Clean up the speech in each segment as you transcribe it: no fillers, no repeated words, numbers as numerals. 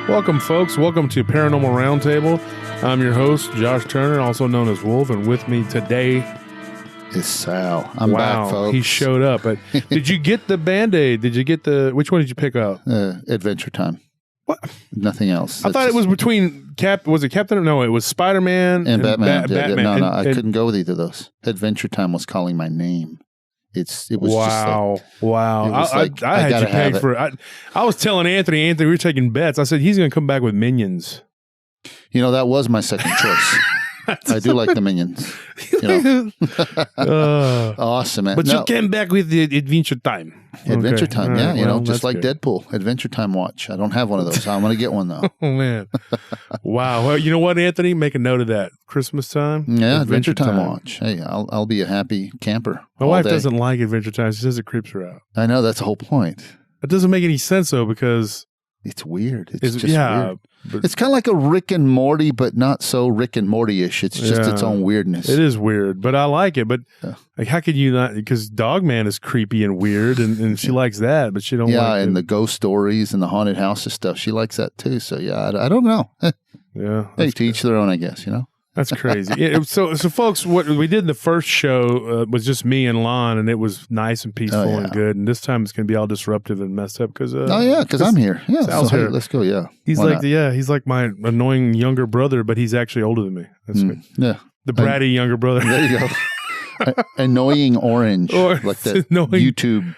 Welcome, folks. Welcome to Paranormal Roundtable. I'm your host, Josh Turner, also known as Wolf, and with me today is Sal. I'm back, folks. He showed up. But did you get the Band-Aid? Did you get the... Which one did you pick up? Adventure Time. What? Nothing else. I thought it was between Was it Captain? No, it was Spider-Man and Batman. Batman. No, I couldn't go with either of those. Adventure Time was calling my name. It was wow. just like, I had you pegged for it. I was telling Anthony, we were taking bets. I said, he's going to come back with Minions. You know, that was my second choice. I do like the Minions. You know. Awesome, man. But you came back with the Adventure Time. Adventure Time, yeah. Right, you know, just like good. Deadpool. Adventure Time watch. I don't have one of those. I'm going to get one, though. Oh, man. Wow. Well, you know what, Anthony? Make a note of that. Christmas time? Yeah, Adventure Time watch. Hey, I'll be a happy camper. My wife doesn't like Adventure Time. She says it creeps her out. I know. That's the whole point. It doesn't make any sense, though, because... It's weird. It's just weird. It's kind of like a Rick and Morty, but not so Rick and Morty-ish. It's just its own weirdness. It is weird, but I like it. But like, how could you not? Because Dogman is creepy and weird, and she likes that, but she don't like Yeah, and the ghost stories and the haunted houses stuff. She likes that too. So, yeah, I don't know. Yeah. Hey, to each their own, I guess, you know? That's crazy. So, folks, what we did in the first show was just me and Lon, and it was nice and peaceful and good. And this time it's going to be all disruptive and messed up because because I'm here. Yeah, Sal's here. Let's go. Yeah, he's he's like my annoying younger brother, but he's actually older than me. That's good. Yeah, the bratty younger brother. There you go. Annoying orange, like that YouTube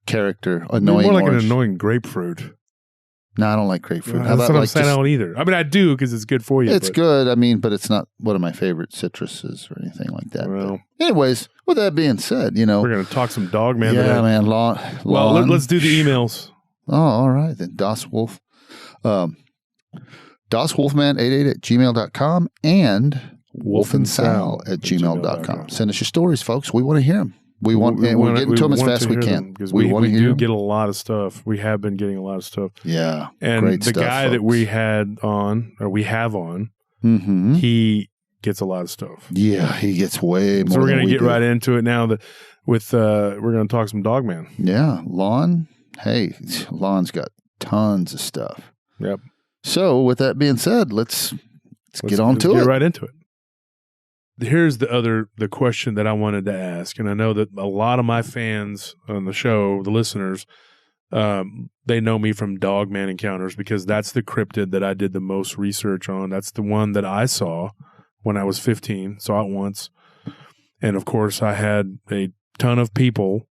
character. Annoying, more like orange. an annoying grapefruit. No, I don't like grapefruit. How about, I'm saying I don't either. I mean, I do because it's good for you. It's good. I mean, but it's not one of my favorite citruses or anything like that. Well, anyways, with that being said, you know. We're going to talk some Dogman today. Yeah, man. Lon. Well, let's do the emails. Oh, all right. Then Das Wolf. DasWolfman88@gmail.com and wolfandsal@gmail.com. Send us your stories, folks. We want to hear them. We're getting to them as fast as we can. Because we do get a lot of stuff. We have been getting a lot of stuff. Yeah. And great the stuff, guy folks. that we have on, he gets a lot of stuff. Yeah, he gets way more. So we're going to get do. right into it now we're going to talk some Dogman. Yeah. Lon. Hey, Lon's got tons of stuff. Yep. So with that being said, let's get on to it. Get right into it. Here's the question that I wanted to ask, and I know that a lot of my fans on the show, the listeners, they know me from Dogman Encounters because that's the cryptid that I did the most research on. That's the one that I saw when I was 15, saw it once. And of course, I had a ton of people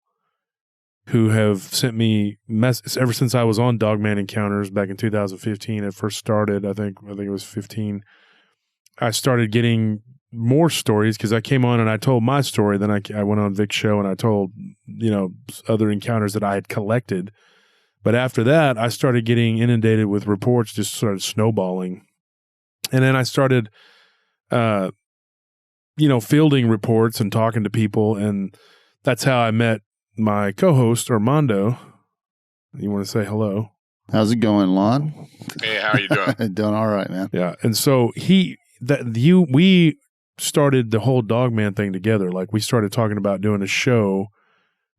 who have sent me messages ever since I was on Dogman Encounters back in 2015. It first started, I think it was 15. I started getting more stories because I came on and I told my story. Then I went on Vic's show and I told, other encounters that I had collected. But after that, I started getting inundated with reports, just started snowballing. And then I started, fielding reports and talking to people. And that's how I met my co-host, Armando. You want to say hello? How's it going, Lon? Hey, how are you doing? Doing all right, man. Yeah. And so we started the whole Dogman thing together. Like we started talking about doing a show.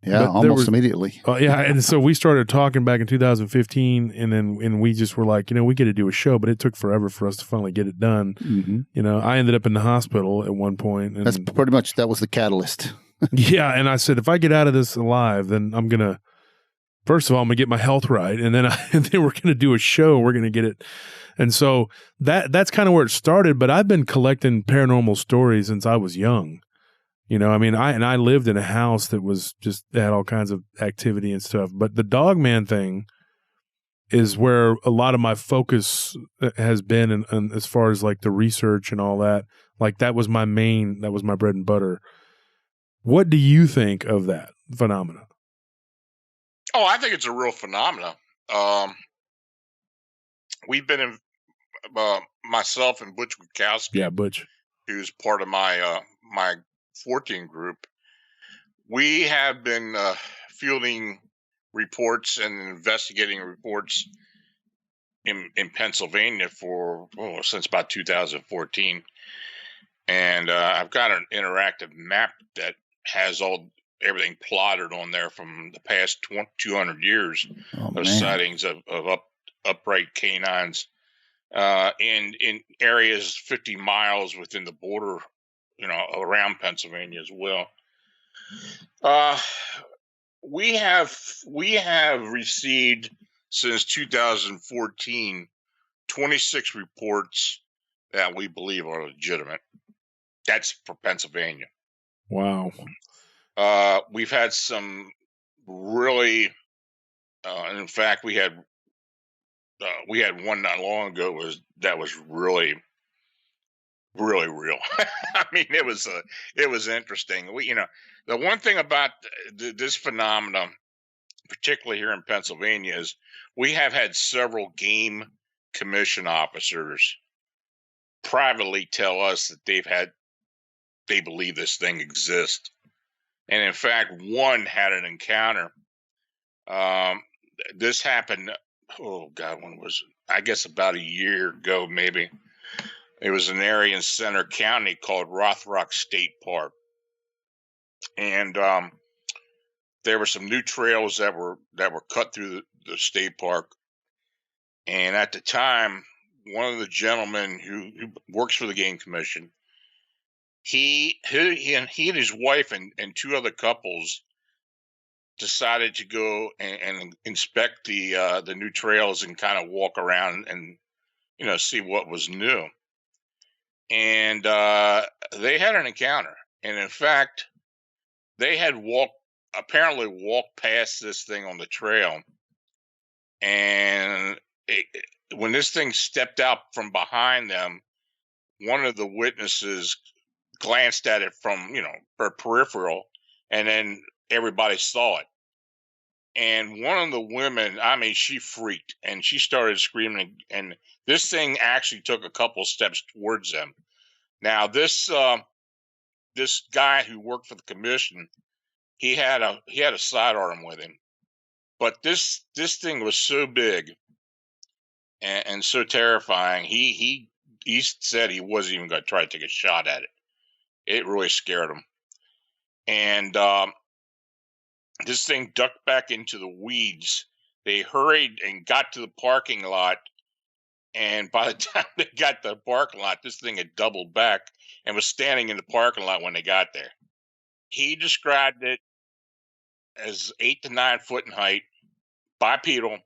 Yeah, almost immediately. Yeah, and so we started talking back in 2015, and we just were like, we got to do a show, but it took forever for us to finally get it done. Mm-hmm. I ended up in the hospital at one point. And that's pretty much, that was the catalyst. Yeah, and I said, if I get out of this alive, then I'm going to, first of all, I'm going to get my health right, and then we're going to do a show, and we're going to get it. And so that's kind of where it started, but I've been collecting paranormal stories since I was young. I lived in a house that was just had all kinds of activity and stuff. But the Dogman thing is where a lot of my focus has been, and as far as like the research and all that, like that was my bread and butter. What do you think of that phenomena? Oh, I think it's a real phenomena. We've been in, myself and Butch Witkowski. Yeah, Butch, who's part of my my 14 group. We have been fielding reports and investigating reports in Pennsylvania since about 2014, and I've got an interactive map that has everything plotted on there from the past 200 years of sightings of upright canines in areas 50 miles within the border, around Pennsylvania as well. We have received since 2014 26 reports that we believe are legitimate. That's for Pennsylvania. Wow. We've had some really, in fact, we had one not long ago that was really, really real. I mean, it was interesting. The one thing about this phenomenon, particularly here in Pennsylvania, is we have had several game commission officers privately tell us that they believe this thing exists. And in fact, one had an encounter. This happened, oh God, when was it? I guess about a year ago, maybe. It was an area in Center County called Rothrock State Park. And there were some new trails that were cut through the state park. And at the time, one of the gentlemen who works for the Game Commission, he and his wife and two other couples decided to go and inspect the new trails and kind of walk around and see what was new. And they had an encounter, and in fact, they had apparently walked past this thing on the trail, and when this thing stepped out from behind them, one of the witnesses glanced at it from her peripheral, and then everybody saw it. And one of the women, I mean, she freaked and she started screaming, and this thing actually took a couple steps towards them. Now, this guy who worked for the commission, he had a sidearm with him, but this thing was so big and so terrifying. He said he wasn't even going to try to take a shot at it. It really scared him, and this thing ducked back into the weeds. They hurried and got to the parking lot, and by the time they got to the parking lot, this thing had doubled back and was standing in the parking lot when they got there. He described it as 8 to 9 foot in height, bipedal,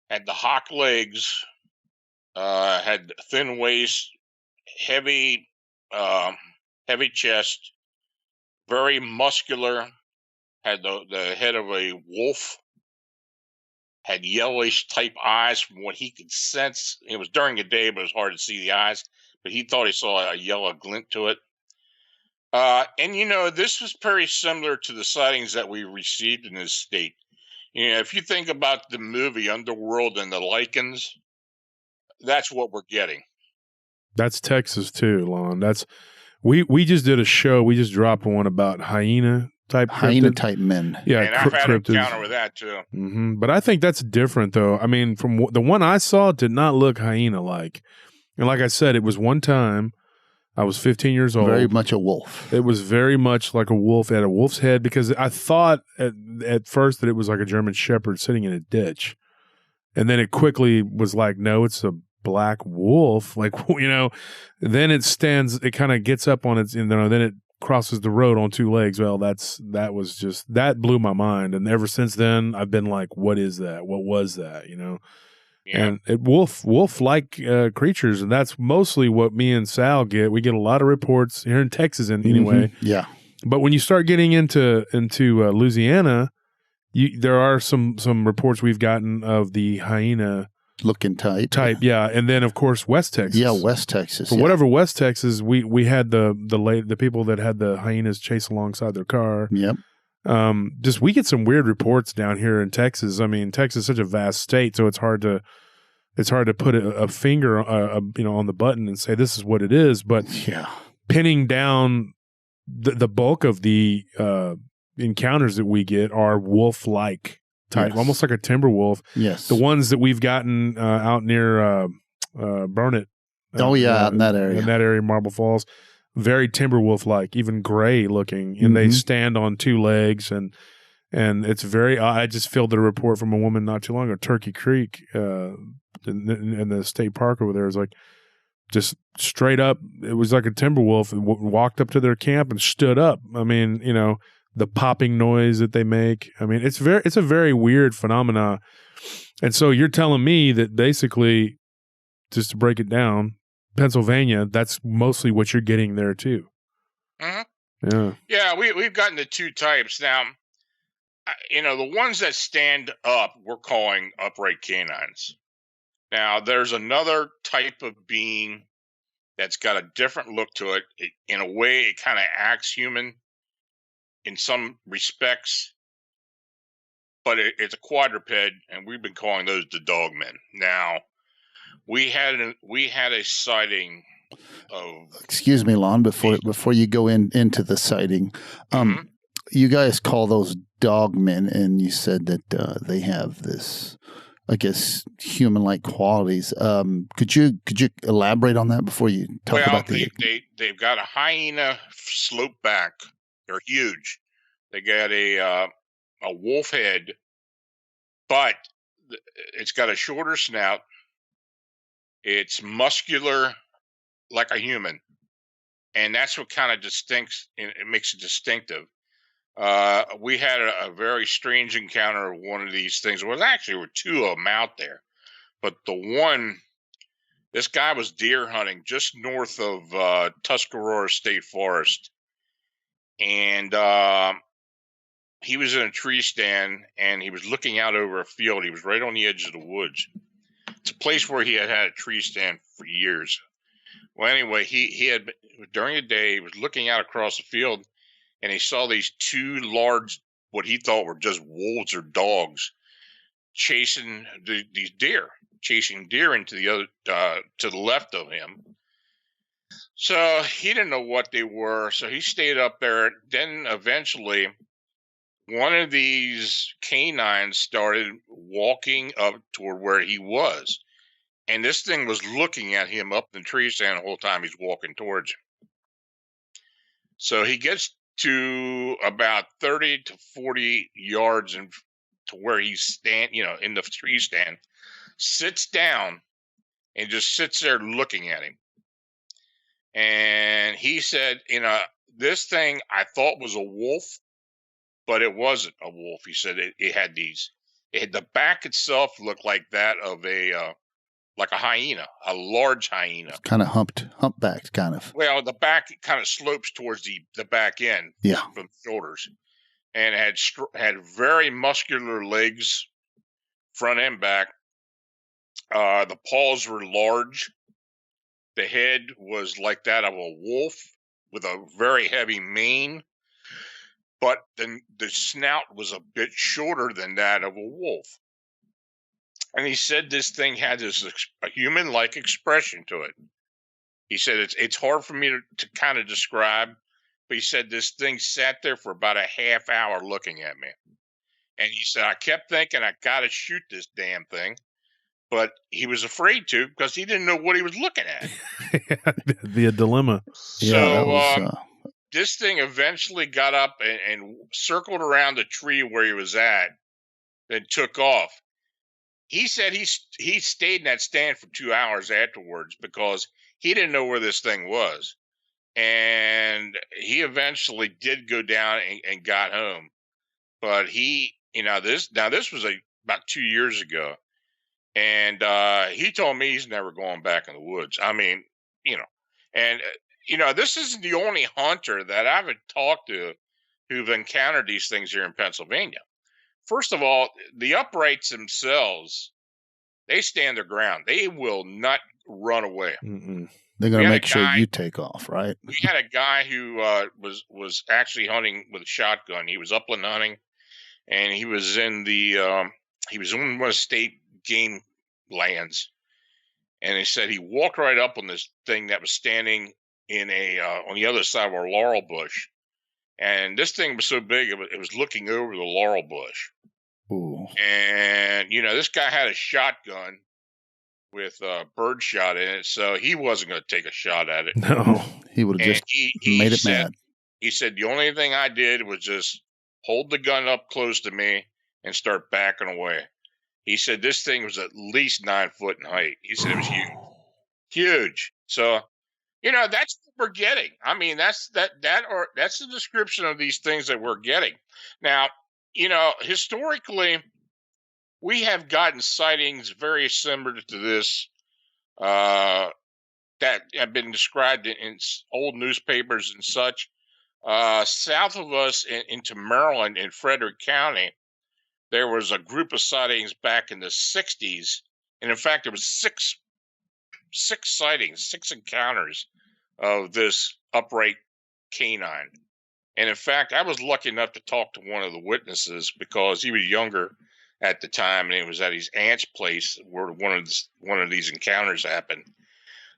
had the hawk legs, had thin waist, heavy chest, very muscular, had the head of a wolf, had yellowish type eyes from what he could sense. It was during the day, but it was hard to see the eyes, but he thought he saw a yellow glint to it. And this was very similar to the sightings that we received in this state. If you think about the movie Underworld and the Lycans, that's what we're getting. That's Texas too, Lon. We just did a show. We just dropped one about hyena type men. Yeah, and I've had an encounter with that too. Mm-hmm. But I think that's different, though. I mean, from the one I saw, it did not look hyena-like. And like I said, it was one time. I was 15 years old. Very much a wolf. It was very much like a wolf. It had a wolf's head, because I thought at first that it was like a German Shepherd sitting in a ditch. And then it quickly was like, no, it's a black wolf. Like, then it kind of gets up on its, then it crosses the road on two legs. Well, that blew my mind. And ever since then, I've been like, what is that? What was that? Yeah. And wolf-like creatures, and that's mostly what me and Sal get. We get a lot of reports here in Texas, anyway. Mm-hmm. Yeah. But when you start getting into Louisiana, there are some reports we've gotten of the hyena looking type. Yeah, and then of course West Texas. Yeah, West Texas. For whatever West Texas, we had the people that had the hyenas chase alongside their car. Yep. We get some weird reports down here in Texas. I mean, Texas is such a vast state, so it's hard to put a finger on the button and say this is what it is. But pinning down the bulk of the encounters that we get are wolf-like type, almost like a timber wolf. Yes, the ones that we've gotten out near Burnett. Out in that area, Marble Falls. Very timber wolf-like, even gray looking, and they stand on two legs, and it's very. I just filled a report from a woman not too long ago, Turkey Creek, in the state park over there. It was like just straight up. It was like a timber wolf and walked up to their camp and stood up. I mean, you know, the popping noise that they make. I mean, it's a very weird phenomena. And so you're telling me that basically, just to break it down, Pennsylvania, that's mostly what you're getting there too. Mm-hmm. Yeah, we've gotten the two types now. You know, the ones that stand up, we're calling upright canines. Now, there's another type of being that's got a different look to it. In a way, it kind of acts human in some respects, but it's a quadruped, and we've been calling those the Dogmen. Now, we had a sighting of. Excuse me, Lon. Before you go into the sighting, you guys call those Dogmen, and you said that they have this, I guess, human-like qualities. Could you elaborate on that before you talk about they've got a hyena slope back. They're huge. They got a wolf head, but it's got a shorter snout. It's muscular like a human, and that's what kind of it makes it distinctive. We had a very strange encounter of one of these things. Well, actually, there were two of them out there, but this guy was deer hunting just north of Tuscarora State Forest, and he was in a tree stand, and he was looking out over a field. He was right on the edge of the woods. It's a place where he had a tree stand for years. Well, anyway, he had, during the day, he was looking out across the field, and he saw these two large, what he thought were just wolves or dogs, chasing these deer, into the other, to the left of him. So he didn't know what they were, so he stayed up there. Then eventually, one of these canines started walking up toward where he was. And this thing was looking at him up in the tree stand the whole time he's walking towards him. So he gets to about 30 to 40 yards to where he's in the tree stand, sits down, and just sits there looking at him. And he said, this thing I thought was a wolf, but it wasn't a wolf. He said it had the back itself looked like that of like a hyena, a large hyena. It's kind of humpbacked, kind of. Well, the back kind of slopes towards the back end, from the shoulders, and it had very muscular legs, front and back. The paws were large. The head was like that of a wolf with a very heavy mane, but then the snout was a bit shorter than that of a wolf. And he said this thing had a human-like expression to it. He said it's hard for me to kind of describe, but he said this thing sat there for about a half hour looking at me. And he said, I kept thinking I got to shoot this damn thing, but he was afraid to because he didn't know what he was looking at. The dilemma. So this thing eventually got up and circled around the tree where he was at, then took off. He said he stayed in that stand for 2 hours afterwards because he didn't know where this thing was. And he eventually did go down and got home. But this was about 2 years ago. And he told me he's never going back in the woods. I mean, this isn't the only hunter that I've talked to who've encountered these things here in Pennsylvania. First of all, the uprights themselves, they stand their ground. They will not run away. Mm-mm. They're going to make sure you take off, right? We had a guy who was actually hunting with a shotgun. He was upland hunting, and he was in one of the state game lands. And he said he walked right up on this thing that was standing in on the other side of our laurel bush. And this thing was so big, it was looking over the laurel bush. Ooh. And, this guy had a shotgun with bird shot in it, so he wasn't going to take a shot at it. No, he would have just made it mad. He said, the only thing I did was just hold the gun up close to me and start backing away. He said this thing was at least 9 foot in height. He said it was huge. Huge. So, that's what we're getting. I mean, that's the description of these things that we're getting. Now, historically, we have gotten sightings very similar to this that have been described in old newspapers and such. South of us into Maryland in Frederick County, there was a group of sightings back in the 60s. And in fact, there was six sightings, 6 encounters of this upright canine. And in fact, I was lucky enough to talk to one of the witnesses because he was younger at the time, and it was at his aunt's place where one of these encounters happened.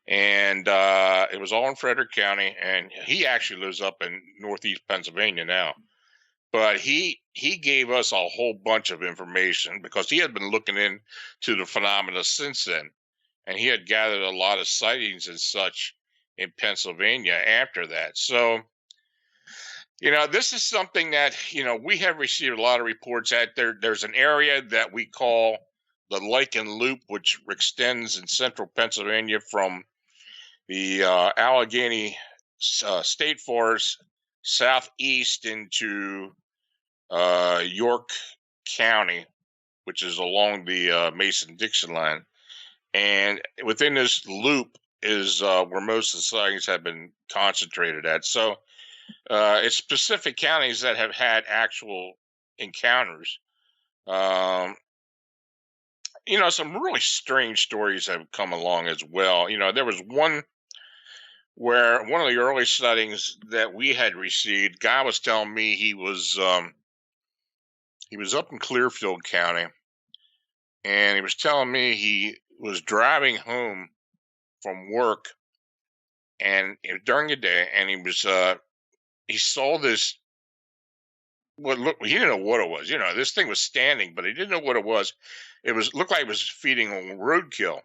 And it was all in Frederick County, and he actually lives up in northeast Pennsylvania now. But he gave us a whole bunch of information because he had been looking into the phenomena since then. And he had gathered a lot of sightings and such in Pennsylvania after that. So, this is something that, we have received a lot of reports at. There's an area that we call the Lichen Loop, which extends in central Pennsylvania from the Allegheny State Forest southeast into York County, which is along the Mason-Dixon line. And within this loop is where most of the sightings have been concentrated at. So it's specific counties that have had actual encounters. Some really strange stories have come along as well. There was one where one of the early sightings that we had received, guy was telling me he was up in Clearfield County, and he was telling me he was driving home from work, and during the day, and he saw this. He didn't know what it was. This thing was standing, but he didn't know what it was. Looked like it was feeding on roadkill.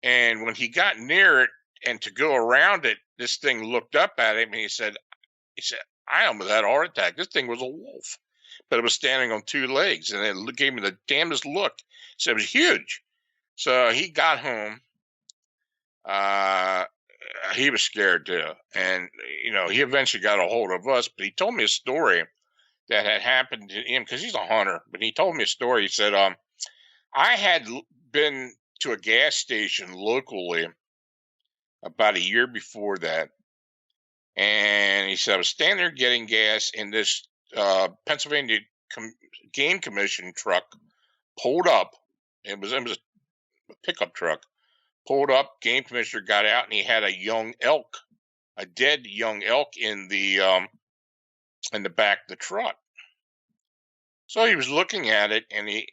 And when he got near it and to go around it, this thing looked up at him and he said, I almost had a heart attack. This thing was a wolf, but it was standing on 2 legs, and it gave me the damnedest look. He said it was huge. So he got home. He was scared too. And, he eventually got a hold of us, but he told me a story that had happened to him because he's a hunter. But he told me a story. He said, I had been to a gas station locally about a year before that. And he said, I was standing there getting gas, and this Pennsylvania Game Commission truck pulled up. It was a pickup truck. Pulled up, game commissioner got out, and he had a dead young elk in the back of the truck. So he was looking at it, and he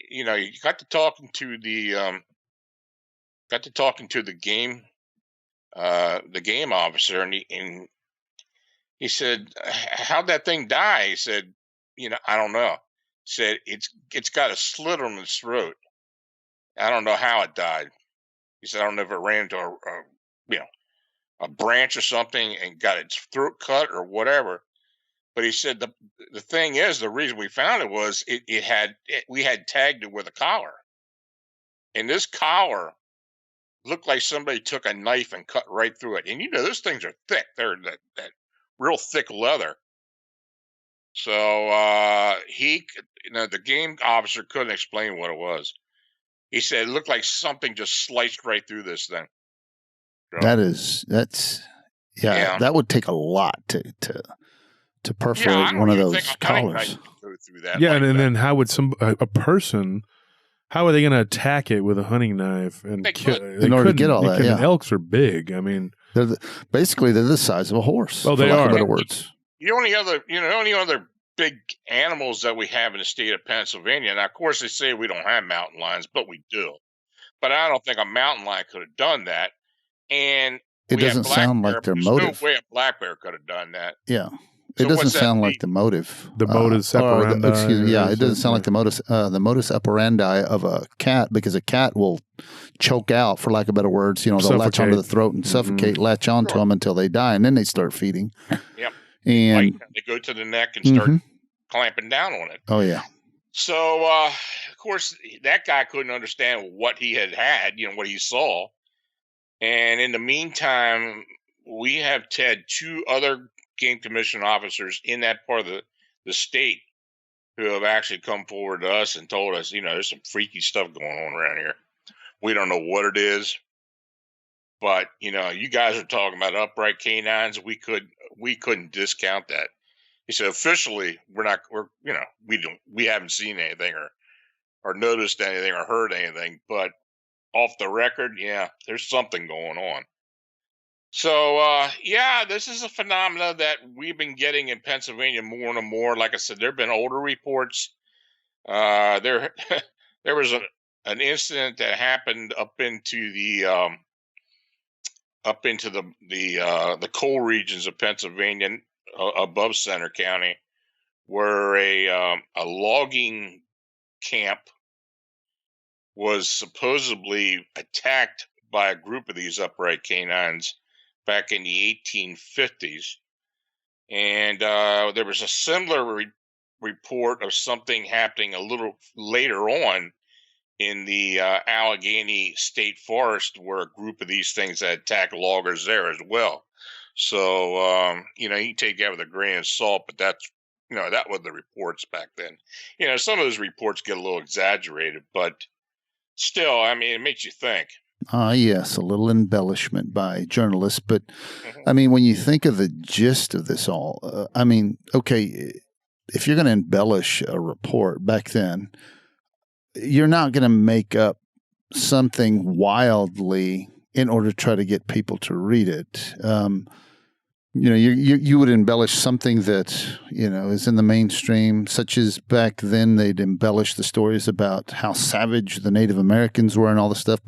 got to talking to the game officer, and he said, how'd that thing die? He said, I don't know. He said, it's got a slit on its throat. I don't know how it died. He said, I don't know if it ran into a branch or something and got its throat cut or whatever. But he said the thing is, the reason we found it was we had tagged it with a collar. And this collar looked like somebody took a knife and cut right through it. And those things are thick. They're that real thick leather. So the game officer couldn't explain what it was. He said it looked like something just sliced right through this thing. So, that would take a lot to perforate one of those collars. And then how would a person? How are they going to attack it with a hunting knife and in order to get all that? Yeah, elks are big. I mean, they're the size of a horse. Oh, they are. Better words. The only other big animals that we have in the state of Pennsylvania. Now, of course, they say we don't have mountain lions, but we do. But I don't think a mountain lion could have done that. And it doesn't sound like their motive. No way a black bear could have done that. Yeah. It doesn't sound like the motive. The modus operandi. It doesn't sound like the modus operandi of a cat, because a cat will choke out, for lack of better words. They'll latch onto the throat and suffocate, latch onto them until they die, and then they start feeding. Yep. And they go to the neck and start clamping down on it. Oh, yeah. So, of course, that guy couldn't understand what he had, what he saw. And in the meantime, we have had two other game commission officers in that part of the state who have actually come forward to us and told us, there's some freaky stuff going on around here. We don't know what it is, but you guys are talking about upright canines. We couldn't discount that. He said, officially, we haven't seen anything or noticed anything or heard anything, but off the record, yeah, there's something going on. So, this is a phenomena that we've been getting in Pennsylvania more and more. Like I said, there have been older reports. There was an incident that happened up into the coal regions of Pennsylvania, above Center County, where a logging camp was supposedly attacked by a group of these upright canines back in the 1850s. And there was a similar report of something happening a little later on in the Allegheny State Forest, where a group of these things had attacked loggers there as well. So, you can take that with a grain of salt, but that's, that was the reports back then. Some of those reports get a little exaggerated, but still, it makes you think. Yes, a little embellishment by journalists. But, when you think of the gist of this all, okay, if you're going to embellish a report back then, you're not going to make up something wildly in order to try to get people to read it. You would embellish something that, is in the mainstream, such as back then they'd embellish the stories about how savage the Native Americans were and all this stuff,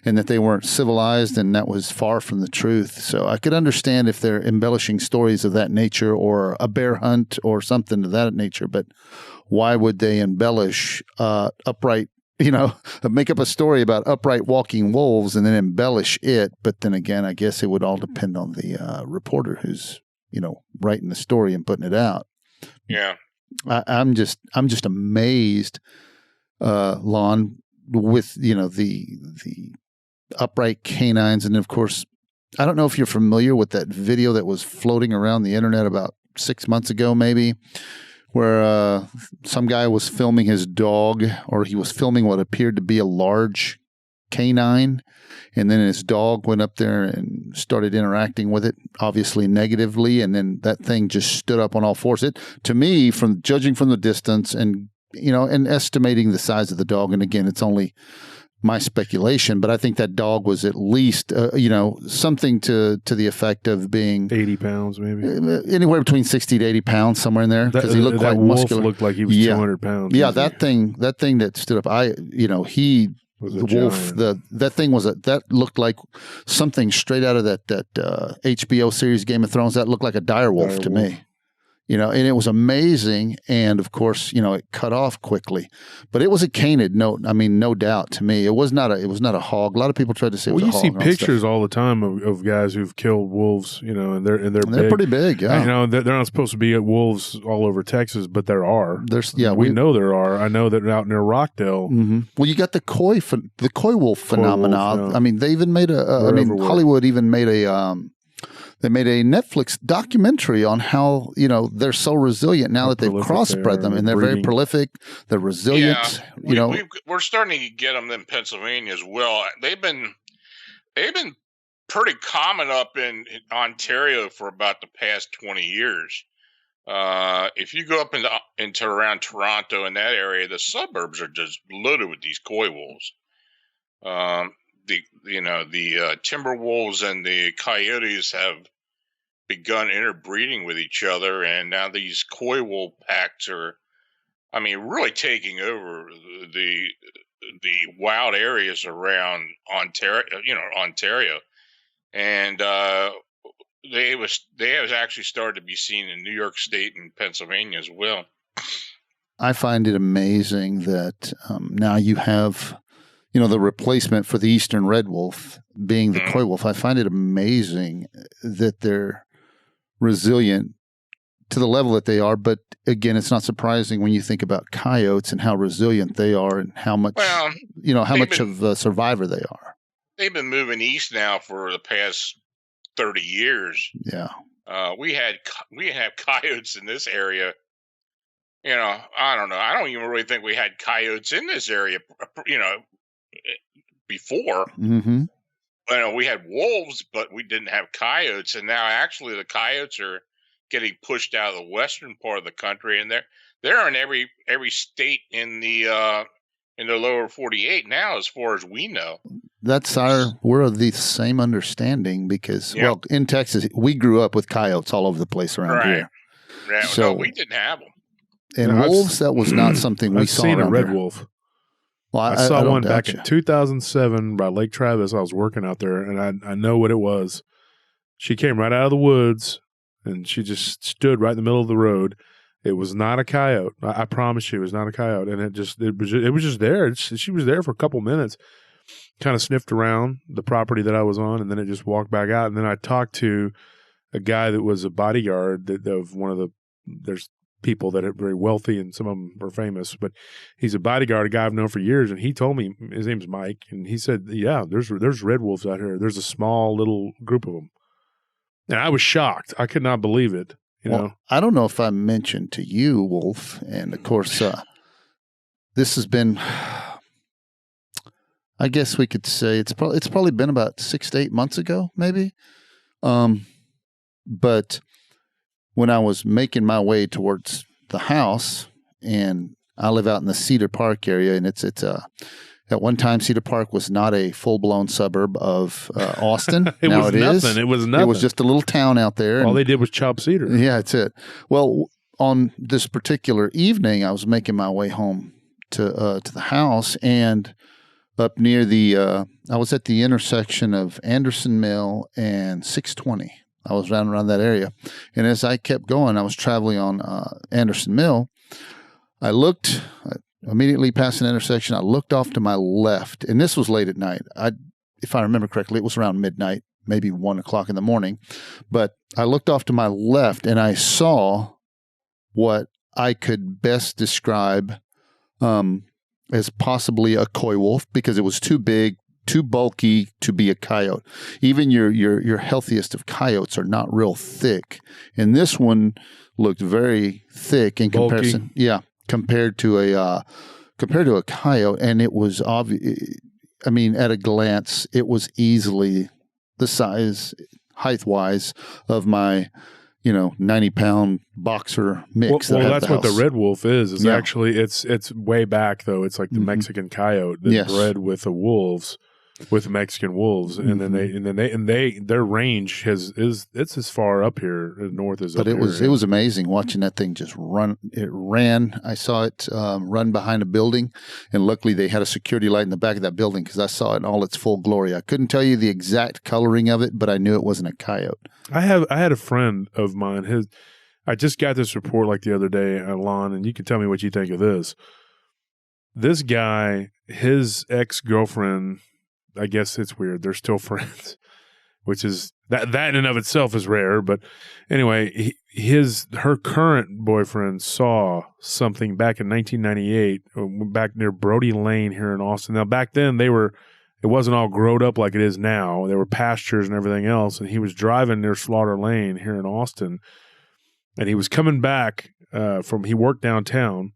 and that they weren't civilized, and that was far from the truth. So I could understand if they're embellishing stories of that nature or a bear hunt or something of that nature, but why would they embellish upright, make up a story about upright walking wolves and then embellish it? But then again, I guess it would all depend on the reporter who's, writing the story and putting it out. Yeah. I'm just amazed, Lon, with, the upright canines. And of course, I don't know if you're familiar with that video that was floating around the internet about 6 months ago, maybe, where some guy was filming his dog, or he was filming what appeared to be a large canine, and then his dog went up there and started interacting with it, obviously negatively, and then that thing just stood up on all fours. It, to me, from judging from the distance and and estimating the size of the dog, and again, it's only my speculation, but I think that dog was at least, something to the effect of being 80 pounds, maybe anywhere between 60 to 80 pounds, somewhere in there, because he looked quite muscular. Looked like he was 200 pounds. Yeah, that thing that stood up. The wolf, that looked like something straight out of that HBO series Game of Thrones. That looked like a dire wolf to me. And it was amazing. And of course, it cut off quickly, but it was a canid. No doubt to me, it was not a hog. A lot of people tried to say it was a hog. You see pictures all the time of guys who've killed wolves, and they're big. Pretty big. Yeah. They're not supposed to be at wolves all over Texas, but there are. We know there are. I know that out near Rockdale. Mm-hmm. Well, you got the Coywolf phenomena. Yeah. They even made Hollywood even made They made a Netflix documentary on how, they're so resilient now that they've crossbred them, and they're very prolific. They're resilient. Yeah, we're starting to get them in Pennsylvania as well. They've been pretty common up in Ontario for about the past 20 years. If you go up into around Toronto in that area, the suburbs are just loaded with these coy wolves. The timber wolves and the coyotes have begun interbreeding with each other, and now these coy wolf packs are, really taking over the wild areas around Ontario, and they have actually started to be seen in New York State and Pennsylvania as well. I find it amazing that now you have, the replacement for the eastern red wolf being the coy wolf. I find it amazing that they're resilient to the level that they are. But again, it's not surprising when you think about coyotes and how resilient they are and how much, Well, how much of a survivor they are. They've been moving east now for the past 30 years. Yeah. We have coyotes in this area. I don't know. I don't even really think we had coyotes in this area, before. Mm-hmm. We had wolves, but we didn't have coyotes. And now actually the coyotes are getting pushed out of the western part of the country, and they're in every state in the lower 48 now, as far as we know. We're of the same understanding because, well, in Texas, we grew up with coyotes all over the place around here. Yeah, so, no, we didn't have them. And wolves, that was not something we saw. I've seen a red here. wolf. Well, I saw one back in 2007 by Lake Travis. I was working out there, and I know what it was. She came right out of the woods, and she just stood right in the middle of the road. It was not a coyote. I promise you, it was not a coyote, and it was just there. She was there for a couple minutes, kind of sniffed around the property that I was on, and then it just walked back out. And then I talked to a guy that was a bodyguard of one of the. There's people that are very wealthy, and some of them are famous, but he's a bodyguard, a guy I've known for years, and he told me, his name's Mike, and he said, yeah, there's red wolves out here. There's a small little group of them. And I was shocked. I could not believe it. You know? I don't know if I mentioned to you, Wolf, and of course, this has been, I guess we could say it's probably been about 6 to 8 months ago, maybe. But when I was making my way towards the house, and I live out in the Cedar Park area, and it's at one time Cedar Park was not a full-blown suburb of Austin. Now it is. It was nothing. It was just a little town out there. All they did was chop cedar. Yeah, that's it. Well, on this particular evening, I was making my way home to the house, and up near I was at the intersection of Anderson Mill and 620. I was around that area. And as I kept going, I was traveling on Anderson Mill. I looked immediately past an intersection. I looked off to my left, and this was late at night. If I remember correctly, it was around midnight, maybe 1 o'clock in the morning. But I looked off to my left, and I saw what I could best describe as possibly a coy wolf, because it was too big, too bulky to be a coyote. Even your healthiest of coyotes are not real thick, and this one looked very thick in bulky comparison. Yeah, compared to a coyote, and it was obvious. I mean, at a glance, it was easily the size, height-wise, of my 90-pound boxer mix. Well, that's what the red wolf is. Actually, it's way back though. It's like the Mexican coyote that bred with the wolves. With Mexican wolves, and then their range it's as far up here north as. But it was amazing watching that thing just run. It ran. I saw it run behind a building, and luckily they had a security light in the back of that building because I saw it in all its full glory. I couldn't tell you the exact coloring of it, but I knew it wasn't a coyote. I had a friend of mine. I just got this report like the other day, Lon, and you can tell me what you think of this. This guy, his ex-girlfriend. I guess it's weird. They're still friends, which is that in and of itself is rare. But anyway, her current boyfriend saw something back in 1998, back near Brody Lane here in Austin. Now back then it wasn't all growed up like it is now. There were pastures and everything else. And he was driving near Slaughter Lane here in Austin, and he was coming back he worked downtown,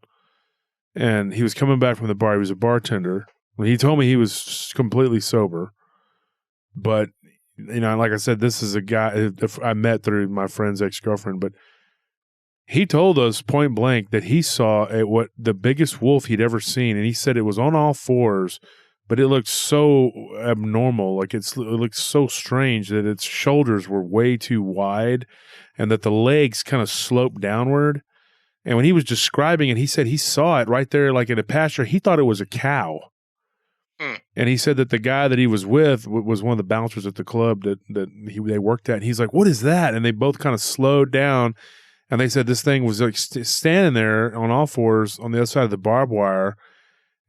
and he was coming back from the bar. He was a bartender. He told me he was completely sober, but like I said, this is a guy I met through my friend's ex-girlfriend. But he told us point blank that he saw what the biggest wolf he'd ever seen, and he said it was on all fours, but it looked so abnormal, like it looked so strange that its shoulders were way too wide, and that the legs kind of sloped downward. And when he was describing it, he said he saw it right there, like in a pasture. He thought it was a cow. And he said that the guy that he was with was one of the bouncers at the club that they worked at. And he's like, "What is that?" And they both kind of slowed down, and they said this thing was like standing there on all fours on the other side of the barbed wire.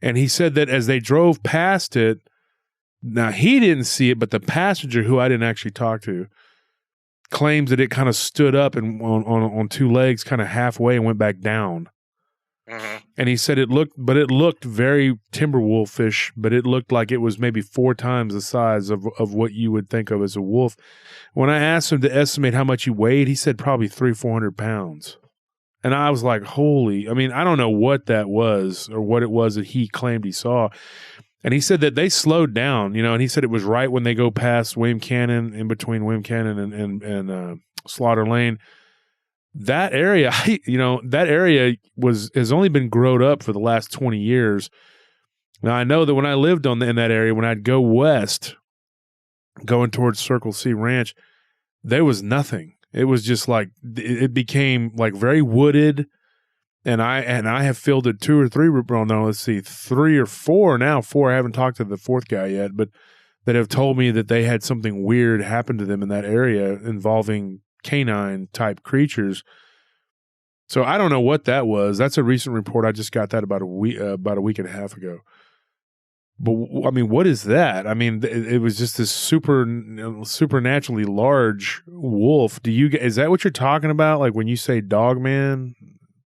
And he said that as they drove past it, now he didn't see it, but the passenger, who I didn't actually talk to, claims that it kind of stood up and on two legs, kind of halfway, and went back down. Mm-hmm. And he said it looked very Timberwolfish, but it looked like it was maybe 4 times the size of what you would think of as a wolf. When I asked him to estimate how much he weighed, he said probably 300-400 pounds. And I was like, holy, I mean, I don't know what that was or what it was that he claimed he saw. And he said that they slowed down, and he said it was right when they go past William Cannon, in between William Cannon and Slaughter Lane. That area, has only been grown up for the last 20 years. Now, I know that when I lived in that area, when I'd go west, going towards Circle C Ranch, there was nothing. It was just like, it became like very wooded. And I have filled it 2 or 3, well, no, let's see, 3 or 4 now. 4, I haven't talked to the 4th guy yet, but that have told me that they had something weird happen to them in that area involving canine type creatures. So I don't know what that was. That's a recent report. I just got that about a week and a half ago. But I mean, what is that? I mean, it was just this supernaturally large wolf. Is that what you're talking about? Like when you say Dogman?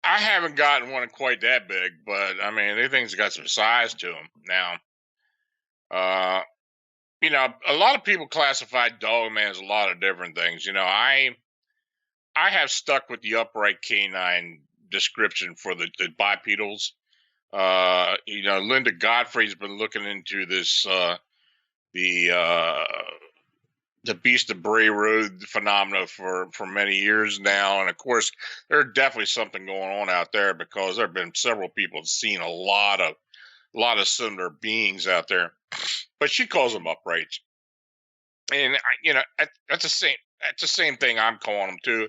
I haven't gotten one quite that big, but I mean, they things got some size to them now. A lot of people classify Dogman as a lot of different things. I have stuck with the upright canine description for the bipedals. Linda Godfrey's been looking into this, the Beast of Bray Road phenomena for many years now. And of course, there's definitely something going on out there because there have been several people who've seen a lot of similar beings out there, but she calls them uprights. And that's the same thing I'm calling them too.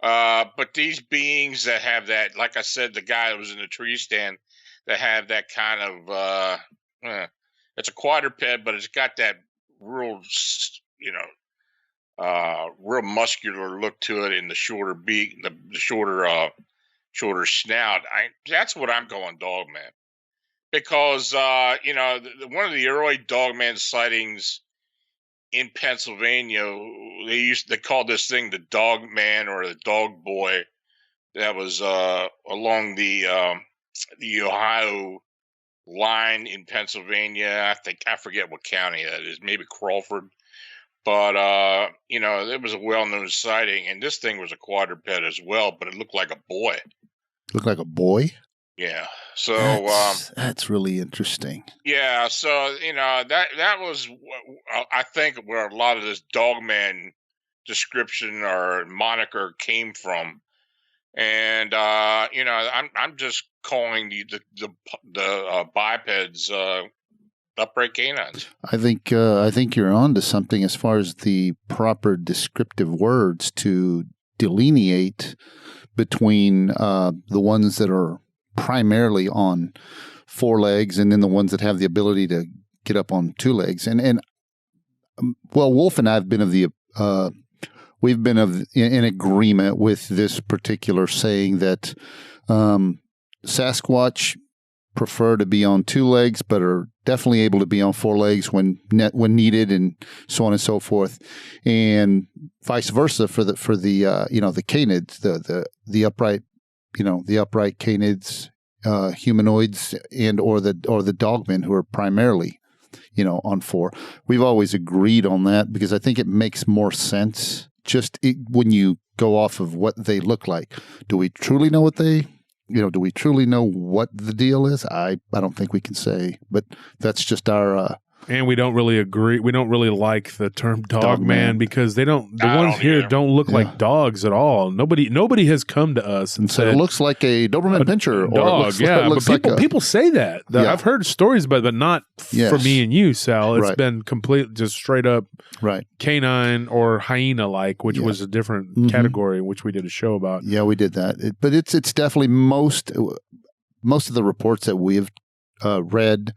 But these beings that have that, like I said, the guy that was in the tree stand that have that kind of, it's a quadruped, but it's got that real, real muscular look to it in the shorter beak, the shorter snout. That's what I'm calling Dogman, because one of the early Dogman sightings in Pennsylvania, they called this thing the Dogman or the Dog Boy. That was along the Ohio line in Pennsylvania. I forget what county that is, maybe Crawford. But, it was a well-known sighting, and this thing was a quadruped as well, but it looked like a boy. Looked like a boy? Yeah. So that's really interesting. Yeah. So, that was, I think, where a lot of this Dogman description or moniker came from. And, I'm just calling the bipeds, upright canines. I think you're on to something as far as the proper descriptive words to delineate between the ones that are primarily on 4 legs and then the ones that have the ability to get up on 2 legs. And Wolf and I have been we've been in agreement with this particular saying that Sasquatch prefer to be on 2 legs, but are definitely able to be on 4 legs when needed, and so on and so forth, and vice versa for the canids, the upright, the upright canids, humanoids, and or the dogmen who are primarily, on 4. We've always agreed on that because I think it makes more sense when you go off of what they look like. Do we truly know what they? Do we truly know what the deal is? I don't think we can say, but that's just our. And we don't really agree. We don't really like the term Dogman because the ones here don't look like dogs at all. Nobody has come to us and said it looks like a Doberman Pinscher dog. But people say that. I've heard stories about it, but not for me and you, Sal. It's been complete, just straight up canine or hyena like, which was a different category, which we did a show about. Yeah, we did that. But it's definitely most of the reports that we've read.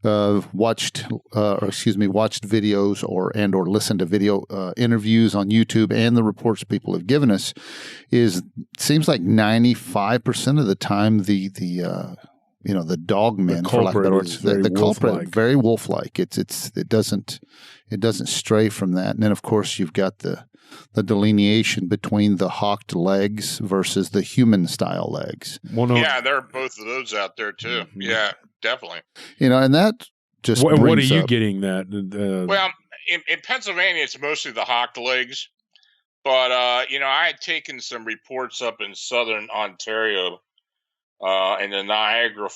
Watched videos or listened to video interviews on YouTube, and the reports people have given us seems like 95% of the time the dogmen, for lack of better words, the culprit very wolf-like. It doesn't stray from that. And then of course you've got the the delineation between the hawked legs versus the human style legs. Well, no, Yeah, there are both of those out there too. Mhm. Yeah, definitely. And that just what are brings you up, getting that? Well, in Pennsylvania, it's mostly the hawked legs. But, I had taken some reports up in southern Ontario, in the Niagara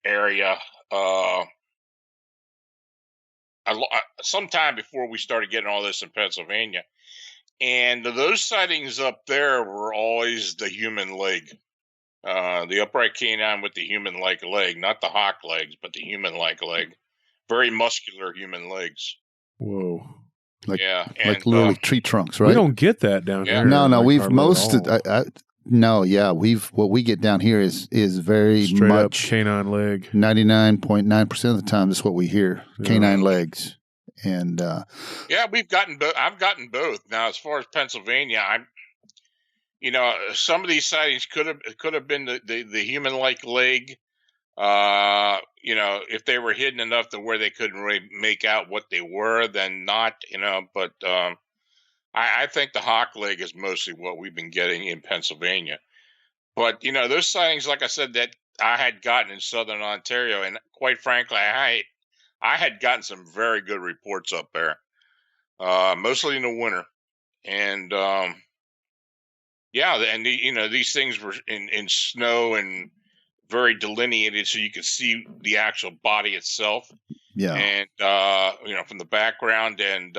area, sometime before we started getting all this in Pennsylvania. And those sightings up there were always the human leg, the upright canine with the human-like leg, not the hawk legs, but the human-like leg. Very muscular human legs. Whoa. like Yeah, like literally tree trunks, right? We don't get that down Yeah. here. No, like, we've hardly most. at all. No, yeah, what we get down here is very Straight up much canine leg. 99.9% of the time that's what we hear. Yeah. Canine legs, and Yeah, we've gotten both. I've gotten both. Now, as far as Pennsylvania, some of these sightings could have been the human-like leg. If they were hidden enough to where they couldn't really make out what they were, then not. But I think the hawk leg is mostly what we've been getting in Pennsylvania. But those sightings, like I said, that I had gotten in southern Ontario, and quite frankly, I had gotten some very good reports up there, mostly in the winter, and these things were in snow and very delineated, so you could see the actual body itself. yeah, And from the background, and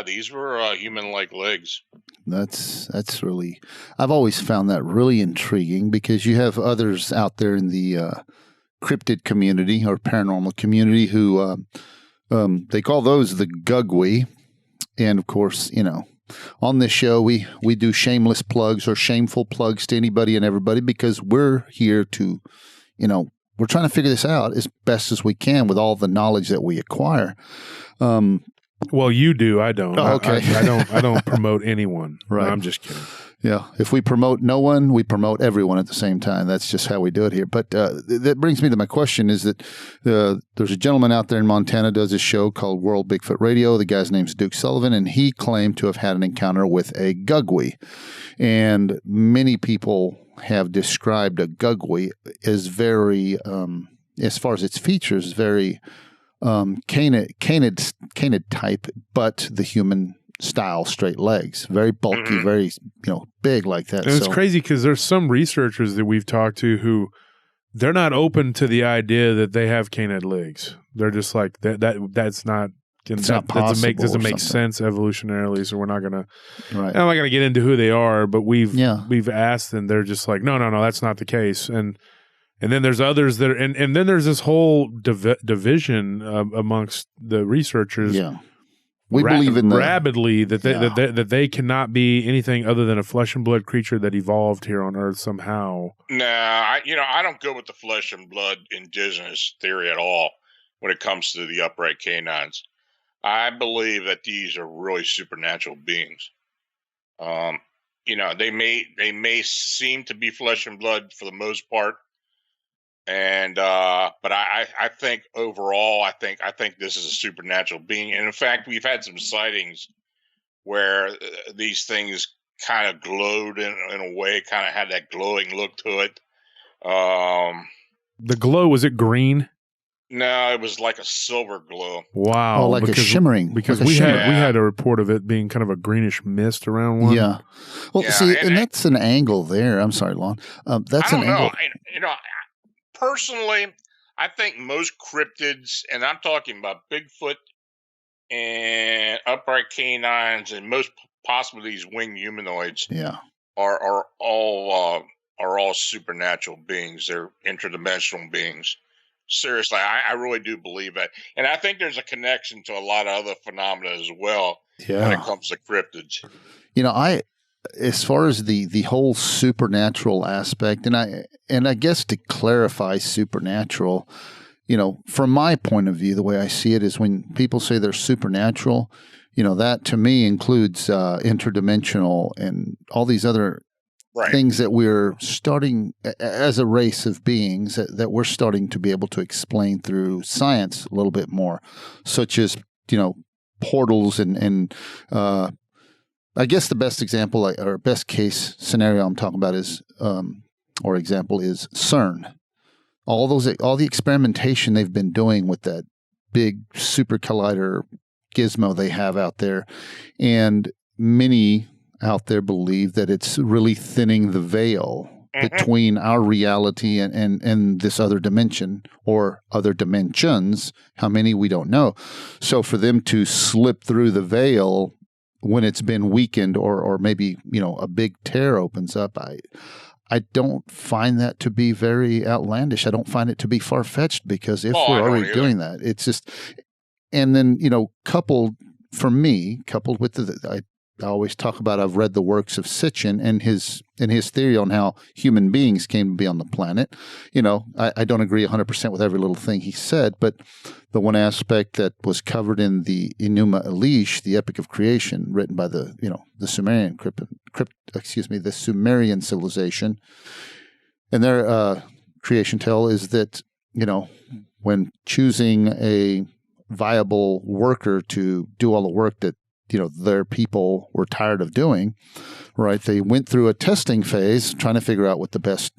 these were human-like legs. that's really. I've always found that really intriguing because you have others out there in the cryptid community or paranormal community who they call those the Gugwe, and of course, on this show, we do shameless plugs or shameful plugs to anybody and everybody because we're here to, we're trying to figure this out as best as we can with all the knowledge that we acquire. Well, you do. I don't. Oh, okay. I don't promote anyone. Right. No, I'm just kidding. Yeah. If we promote no one, we promote everyone at the same time. That's just how we do it here. But that brings me to my question is that there's a gentleman out there in Montana does a show called World Bigfoot Radio. The guy's name's Duke Sullivan, and he claimed to have had an encounter with a Gugwe. And many people have described a Gugwe as very, as far as its features, very canid type, but the human style straight legs, very bulky, very big like that. And it's crazy because there's some researchers that we've talked to who they're not open to the idea that they have canid legs. They're just like that's not. Not possible doesn't or make something. sense evolutionarily, so we're not gonna. Right. I'm not gonna get into who they are, but we've Yeah. asked, and they're just like, no, that's not the case. And then there's others that, and then there's this whole division amongst the researchers. Yeah. We believe in the rabidly that they cannot be anything other than a flesh and blood creature that evolved here on Earth somehow. No, I don't go with the flesh and blood indigenous theory at all when it comes to the upright canines. I believe that these are really supernatural beings. They may seem to be flesh and blood for the most part, and but I think overall, I think this is a supernatural being. And in fact, we've had some sightings where these things kind of glowed in a way, kind of had that glowing look to it. The glow, was it green? No, it was like a silver glow. Wow. Oh, like a shimmering. Because like we shimmer. had a report of it being kind of a greenish mist around one. Yeah. Well, Yeah, see, and that's an angle there. I'm sorry, Lon. That's I an don't know. angle. Personally, I think most cryptids, and I'm talking about Bigfoot and upright canines, and most possibly these winged humanoids, Yeah. are all supernatural beings. They're interdimensional beings. Seriously, I really do believe that, and I think there's a connection to a lot of other phenomena as well when it comes to cryptids. As far as the whole supernatural aspect, and I guess to clarify supernatural, from my point of view, the way I see it is when people say they're supernatural, that to me includes interdimensional and all these other Right. things that we're starting as a race of beings that we're starting to be able to explain through science a little bit more, such as portals and I guess the best example or best case scenario I'm talking about is, or example is CERN. All the experimentation they've been doing with that big super collider gizmo they have out there, and many out there believe that it's really thinning the veil between our reality and this other dimension or other dimensions. How many, we don't know. So for them to slip through the veil when it's been weakened or maybe, a big tear opens up, I don't find that to be very outlandish. I don't find it to be far-fetched, because if we're already doing that, it's just, and then, coupled with I always talk about, I've read the works of Sitchin and his theory on how human beings came to be on the planet. I don't agree 100% with every little thing he said, but the one aspect that was covered in the Enuma Elish, the Epic of Creation, written by the Sumerian the Sumerian civilization, and their creation tale is that, when choosing a viable worker to do all the work that their people were tired of doing, right? They went through a testing phase trying to figure out what the best,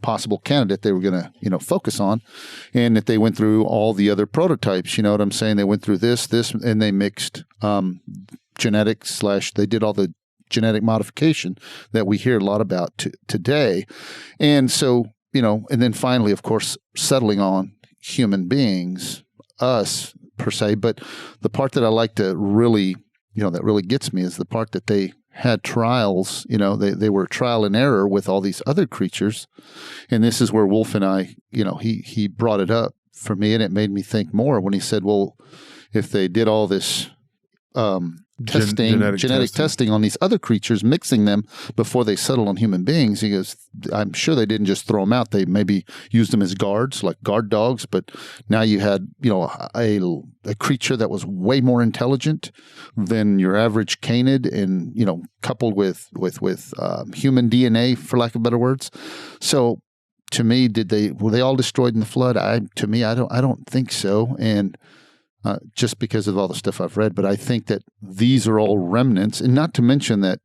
possible candidate they were going to, focus on. And that they went through all the other prototypes, you know what I'm saying? They went through this, and they mixed genetics / they did all the genetic modification that we hear a lot about today. And so, and then finally, of course, settling on human beings, us per se. But the part that I like to really, that really gets me is the part that they had trials, they were trial and error with all these other creatures. And this is where Wolf and I, he brought it up for me, and it made me think more when he said, well, if they did all this genetic testing on these other creatures, mixing them before they settled on human beings, he goes, I'm sure they didn't just throw them out. They maybe used them as guards, like guard dogs. But now you had, a creature that was way more intelligent than your average canid, and coupled with human DNA, for lack of better words. So to me, were they all destroyed in the flood? I don't think so. And just because of all the stuff I've read, but I think that these are all remnants, and not to mention that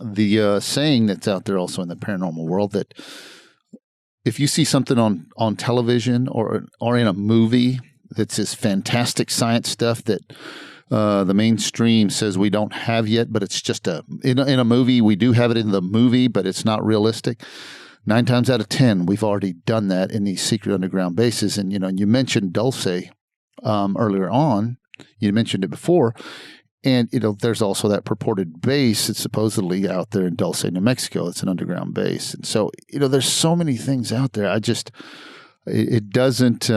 the saying that's out there also in the paranormal world, that if you see something on television or in a movie that's this fantastic science stuff that the mainstream says we don't have yet, but it's just in a movie, we do have it in the movie, but it's not realistic. 9 times out of 10, we've already done that in these secret underground bases. And you mentioned Dulce earlier on. You mentioned it before. And, there's also that purported base that's supposedly out there in Dulce, New Mexico. It's an underground base. And so, there's so many things out there. It doesn't,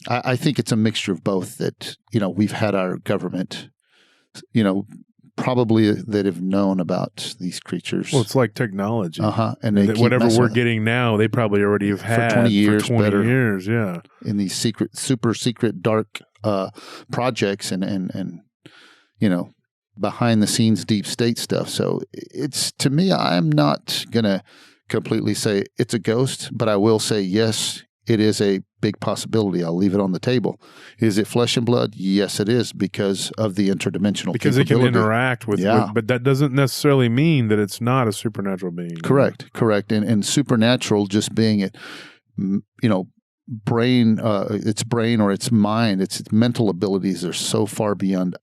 I think it's a mixture of both that, we've had our government, probably that have known about these creatures. Well, it's like technology. And they whatever we're getting now, they probably already have had for 20 years. For 20 years, yeah. In these super secret, dark projects and behind the scenes deep state stuff. So it's, to me, I'm not going to completely say it's a ghost, but I will say, yes, it is a big possibility. I'll leave it on the table. Is it flesh and blood? Yes, it is, because of the interdimensional because it can interact with, but that doesn't necessarily mean that it's not a supernatural being. Correct. And supernatural just being it, brain, its brain or its mind, its mental abilities are so far beyond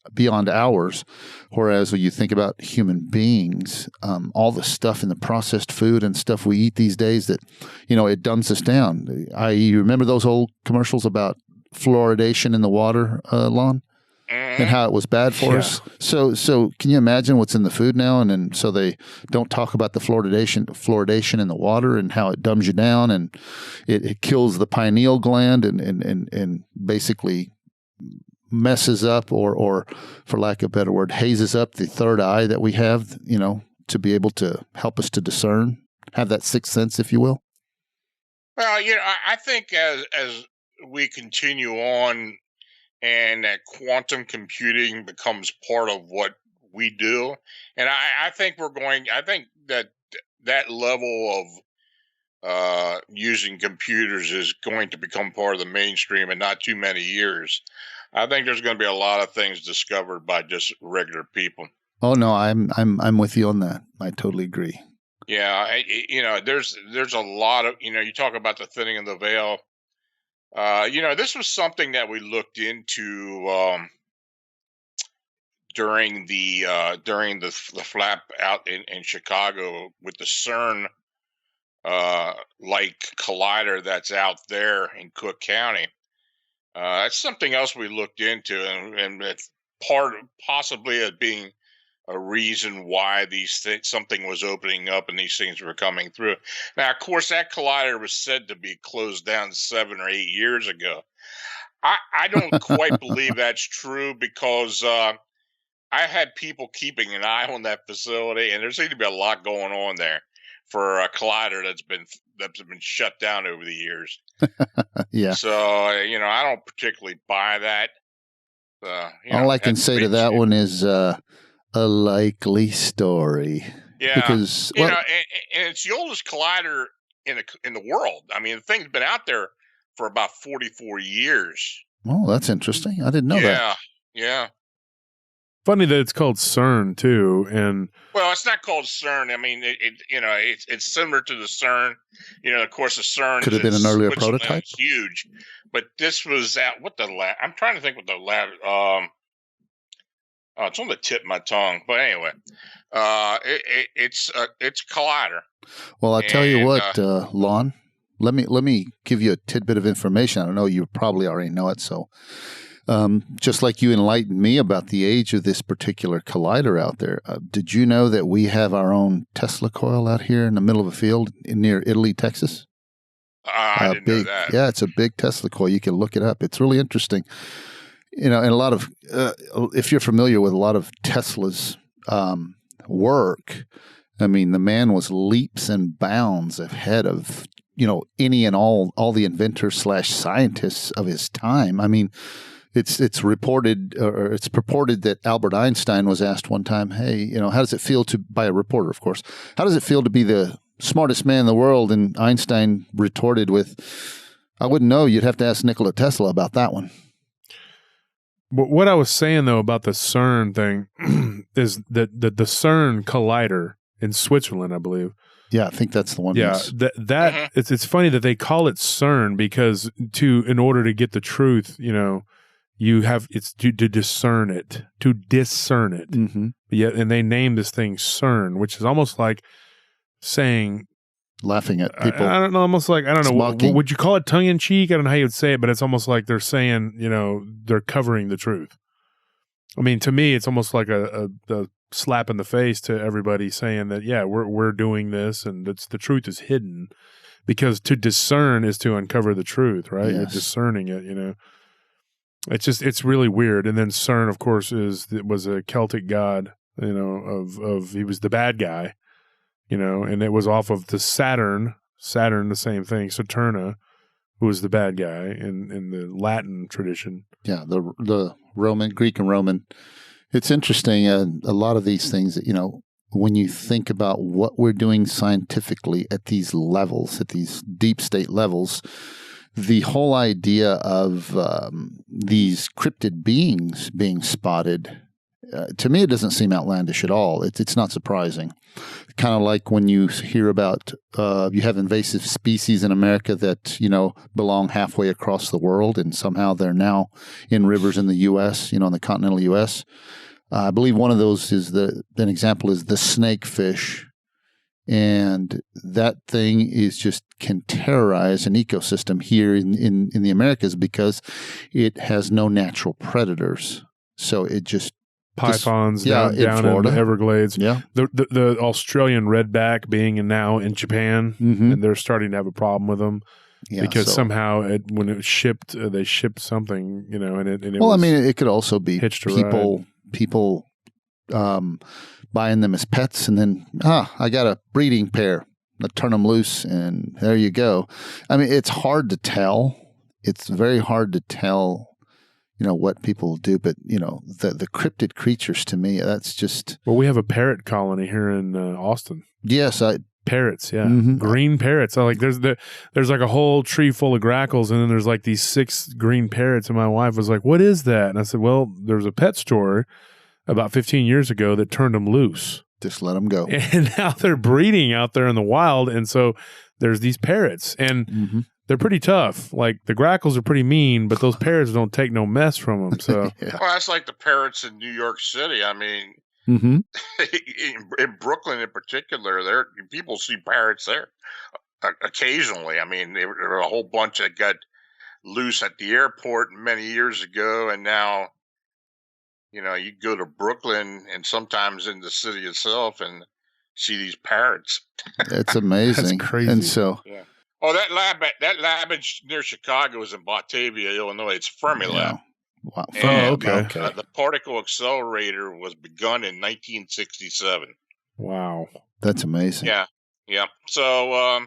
ours. Whereas when you think about human beings, all the stuff in the processed food and stuff we eat these days that, it dumbs us down. You remember those old commercials about fluoridation in the water, Lon? And how it was bad for us. So can you imagine what's in the food now? And so they don't talk about the fluoridation in the water and how it dumbs you down, and it kills the pineal gland and basically messes up or for lack of a better word, hazes up the third eye that we have, to be able to help us to discern, have that sixth sense, if you will. Well, I think as we continue on, and that quantum computing becomes part of what we do. And I think I think that level of using computers is going to become part of the mainstream in not too many years. I think there's going to be a lot of things discovered by just regular people. Oh no, I'm with you on that. I totally agree. Yeah, there's a lot of, you talk about the thinning of the veil. This was something that we looked into during the flap out in Chicago with the CERN like collider that's out there in Cook County. That's something else we looked into, and it's possibly as being a reason why something was opening up and these things were coming through. Now, of course, that collider was said to be closed down 7 or 8 years ago. I don't quite believe that's true, because I had people keeping an eye on that facility, and there seemed to be a lot going on there for a collider that's been shut down over the years. Yeah. So I don't particularly buy that. All I can say to that one is a likely story. Yeah, because and it's the oldest collider in the world. I mean, the thing's been out there for about 44 years. Oh, that's interesting. I didn't know that. Yeah. Funny that it's called CERN too, and well, it's not called CERN. I mean, it's similar to the CERN. Of course, the CERN could have been an earlier prototype. It's huge, but this was at I'm trying to think what the lab. It's on the tip of my tongue, but anyway, it's a collider. Well, I'll tell you what, Lon. Let me give you a tidbit of information. I don't know, you probably already know it. So, just like you enlightened me about the age of this particular collider out there, did you know that we have our own Tesla coil out here in the middle of a field near Italy, Texas? I didn't know that. Yeah, it's a big Tesla coil. You can look it up. It's really interesting. And a lot of, if you're familiar with a lot of Tesla's work, I mean, the man was leaps and bounds ahead of, any and all the inventors / scientists of his time. I mean, it's reported, or it's purported that Albert Einstein was asked one time, hey, how does it feel by a reporter, of course, how does it feel to be the smartest man in the world? And Einstein retorted with, I wouldn't know. You'd have to ask Nikola Tesla about that one. But what I was saying, though, about the CERN thing is that the CERN collider in Switzerland, I believe. Yeah, I think that's the one. Yeah, it's funny that they call it CERN, because in order to get the truth, you have to discern it. Mm-hmm. Yeah, and they name this thing CERN, which is almost like saying, laughing at people. I don't know. Almost like, I don't know. Would you call it tongue in cheek? I don't know how you'd say it, but it's almost like they're saying, they're covering the truth. I mean, to me, it's almost like a slap in the face to everybody, saying that, yeah, we're doing this, and the truth is hidden, because to discern is to uncover the truth, right? Yes. You're discerning it, It's really weird. And then CERN, of course, was a Celtic god, he was the bad guy. And it was off of the Saturn, the same thing, Saturna, who was the bad guy in the Latin tradition. Yeah, the Roman, Greek and Roman. It's interesting, a lot of these things that, when you think about what we're doing scientifically at these levels, at these deep state levels, the whole idea of these cryptid beings being spotted, to me, it doesn't seem outlandish at all. It's not surprising. Kind of like when you hear about, you have invasive species in America that, belong halfway across the world, and somehow they're now in rivers in the U.S., in the continental U.S. I believe one of those an example is the snakefish. And that thing can terrorize an ecosystem here in the Americas, because it has no natural predators. So it just pythons down in the Everglades. Yeah, the Australian redback being now in Japan, mm-hmm. and they're starting to have a problem with them, because somehow when it was shipped, they shipped something, and it. Well, I mean, it could also be people buying them as pets, and then I got a breeding pair. I turn them loose, and there you go. I mean, it's hard to tell. It's very hard to tell. What people do, but the cryptid creatures, to me, that's just. Well, we have a parrot colony here in Austin. Yes, parrots, yeah, mm-hmm. Green parrots. So like there's like a whole tree full of grackles, and then there's like these 6 green parrots, and my wife was like, "What is that?" And I said, "Well, there's a pet store about 15 years ago that turned them loose. Just let them go. And now they're breeding out there in the wild. And so there's these parrots, and they're pretty tough. Like the grackles are pretty mean, but those parrots don't take no mess from them. So, Well, that's like the parrots in New York City. I mean, in Brooklyn in particular, there people see parrots there occasionally. I mean, there were a whole bunch that got loose at the airport many years ago, and now, you know, you go to Brooklyn and sometimes in the city itself and see these parrots. It's amazing. That's crazy. And so, Oh, that lab near Chicago is in Batavia, Illinois. It's Fermilab. yeah. Wow. And, okay. The particle accelerator was begun in 1967. wow. That's amazing. Yeah. So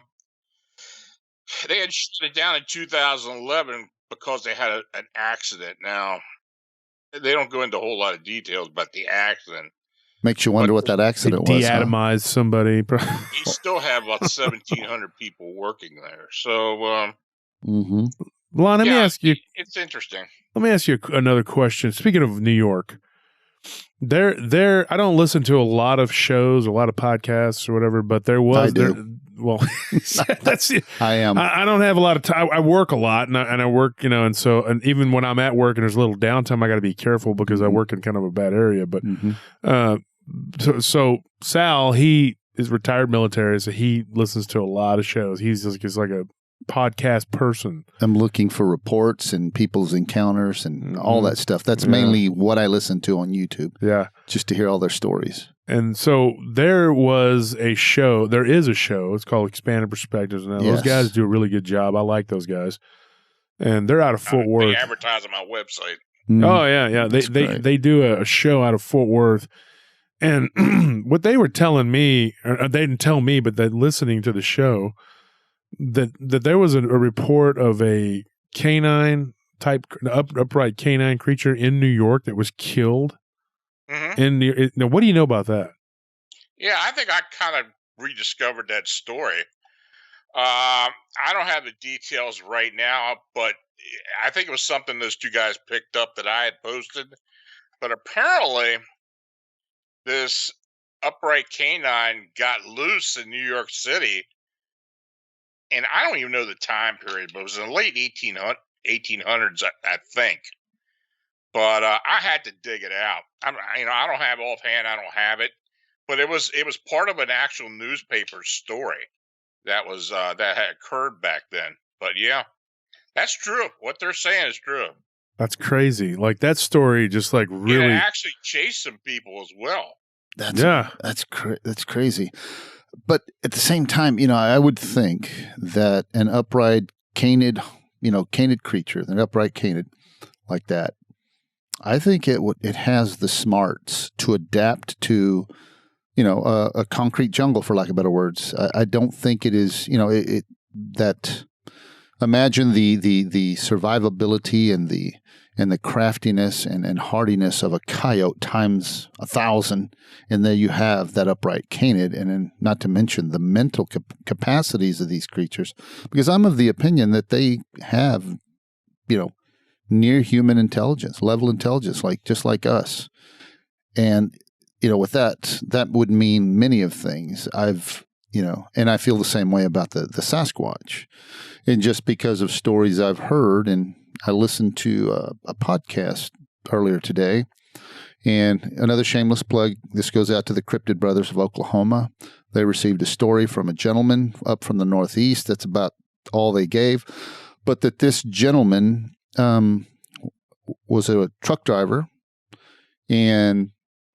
they had shut it down in 2011 because they had an accident. Now, they don't go into a whole lot of details about the accident. Makes you wonder what that accident was. De-atomized somebody. You still have about 1,700 people working there. So, Lon, let me ask you. It's interesting. Let me ask you another question. Speaking of New York, I don't listen to a lot of shows, a lot of podcasts or whatever, but there was. I do. Well, that's it. I am. I don't have a lot of time. I work a lot, and I work, and so, and even when I'm at work and there's a little downtime, I got to be careful because I work in kind of a bad area. But so Sal, he is retired military, so he listens to a lot of shows. He's like a podcast person. I'm looking for reports and people's encounters and all that stuff. That's mainly what I listen to on YouTube. Yeah. Just to hear all their stories. And so there is a show. It's called Expanded Perspectives. Now, those guys do a really good job. I like those guys. And they're out of Fort Worth. They advertise on my website. Oh, yeah. They do a show out of Fort Worth. And what they were telling me, or they didn't tell me, but they're listening to the show, that there was a report of a canine type, upright canine creature in New York that was killed. Now, what do you know about that? Yeah, I think I kind of rediscovered that story. I don't have the details right now, but I think it was something those two guys picked up that I had posted. But apparently, this upright canine got loose in New York City, and I don't even know the time period, but it was in the late 1800s, I think. But I had to dig it out. I don't have offhand. I don't have it, but it was part of an actual newspaper story that was that had occurred back then. But yeah, that's true. What they're saying is true. That's crazy. Like that story, just like really actually chased some people as well. That's crazy. But at the same time, I would think that an upright canid creature, an upright canid like that, I think it has the smarts to adapt to, a concrete jungle, for lack of better words. I don't think it is, that. Imagine the survivability and the craftiness and hardiness of a coyote times 1,000, and there you have that upright canid, and then not to mention the mental capacities of these creatures, because I'm of the opinion that they have, near human intelligence, level intelligence, just like us, and with that would mean many of things. And I feel the same way about the Sasquatch. And just because of stories I've heard, and I listened to a podcast earlier today, and another shameless plug, this goes out to the Cryptid Brothers of Oklahoma. They received a story from a gentleman up from the Northeast. That's about all they gave. But that this gentleman was a truck driver, and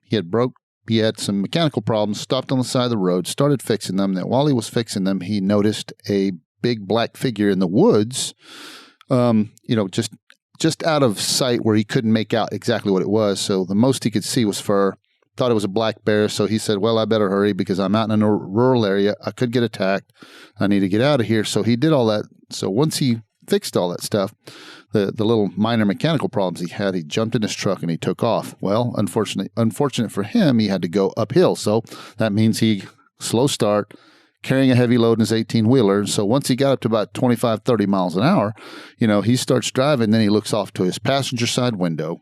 he had some mechanical problems, stopped on the side of the road, started fixing them. That while he was fixing them, he noticed a big black figure in the woods, just out of sight where he couldn't make out exactly what it was. So the most he could see was fur. Thought it was a black bear. So he said, well, I better hurry because I'm out in a rural area. I could get attacked. I need to get out of here. So he did all that. So once he fixed all that stuff, the little minor mechanical problems he had, he jumped in his truck and he took off. Well, unfortunate for him, he had to go uphill. So that means he slow start, carrying a heavy load in his 18-wheeler. So once he got up to about 25, 30 miles an hour, he starts driving. Then he looks off to his passenger side window,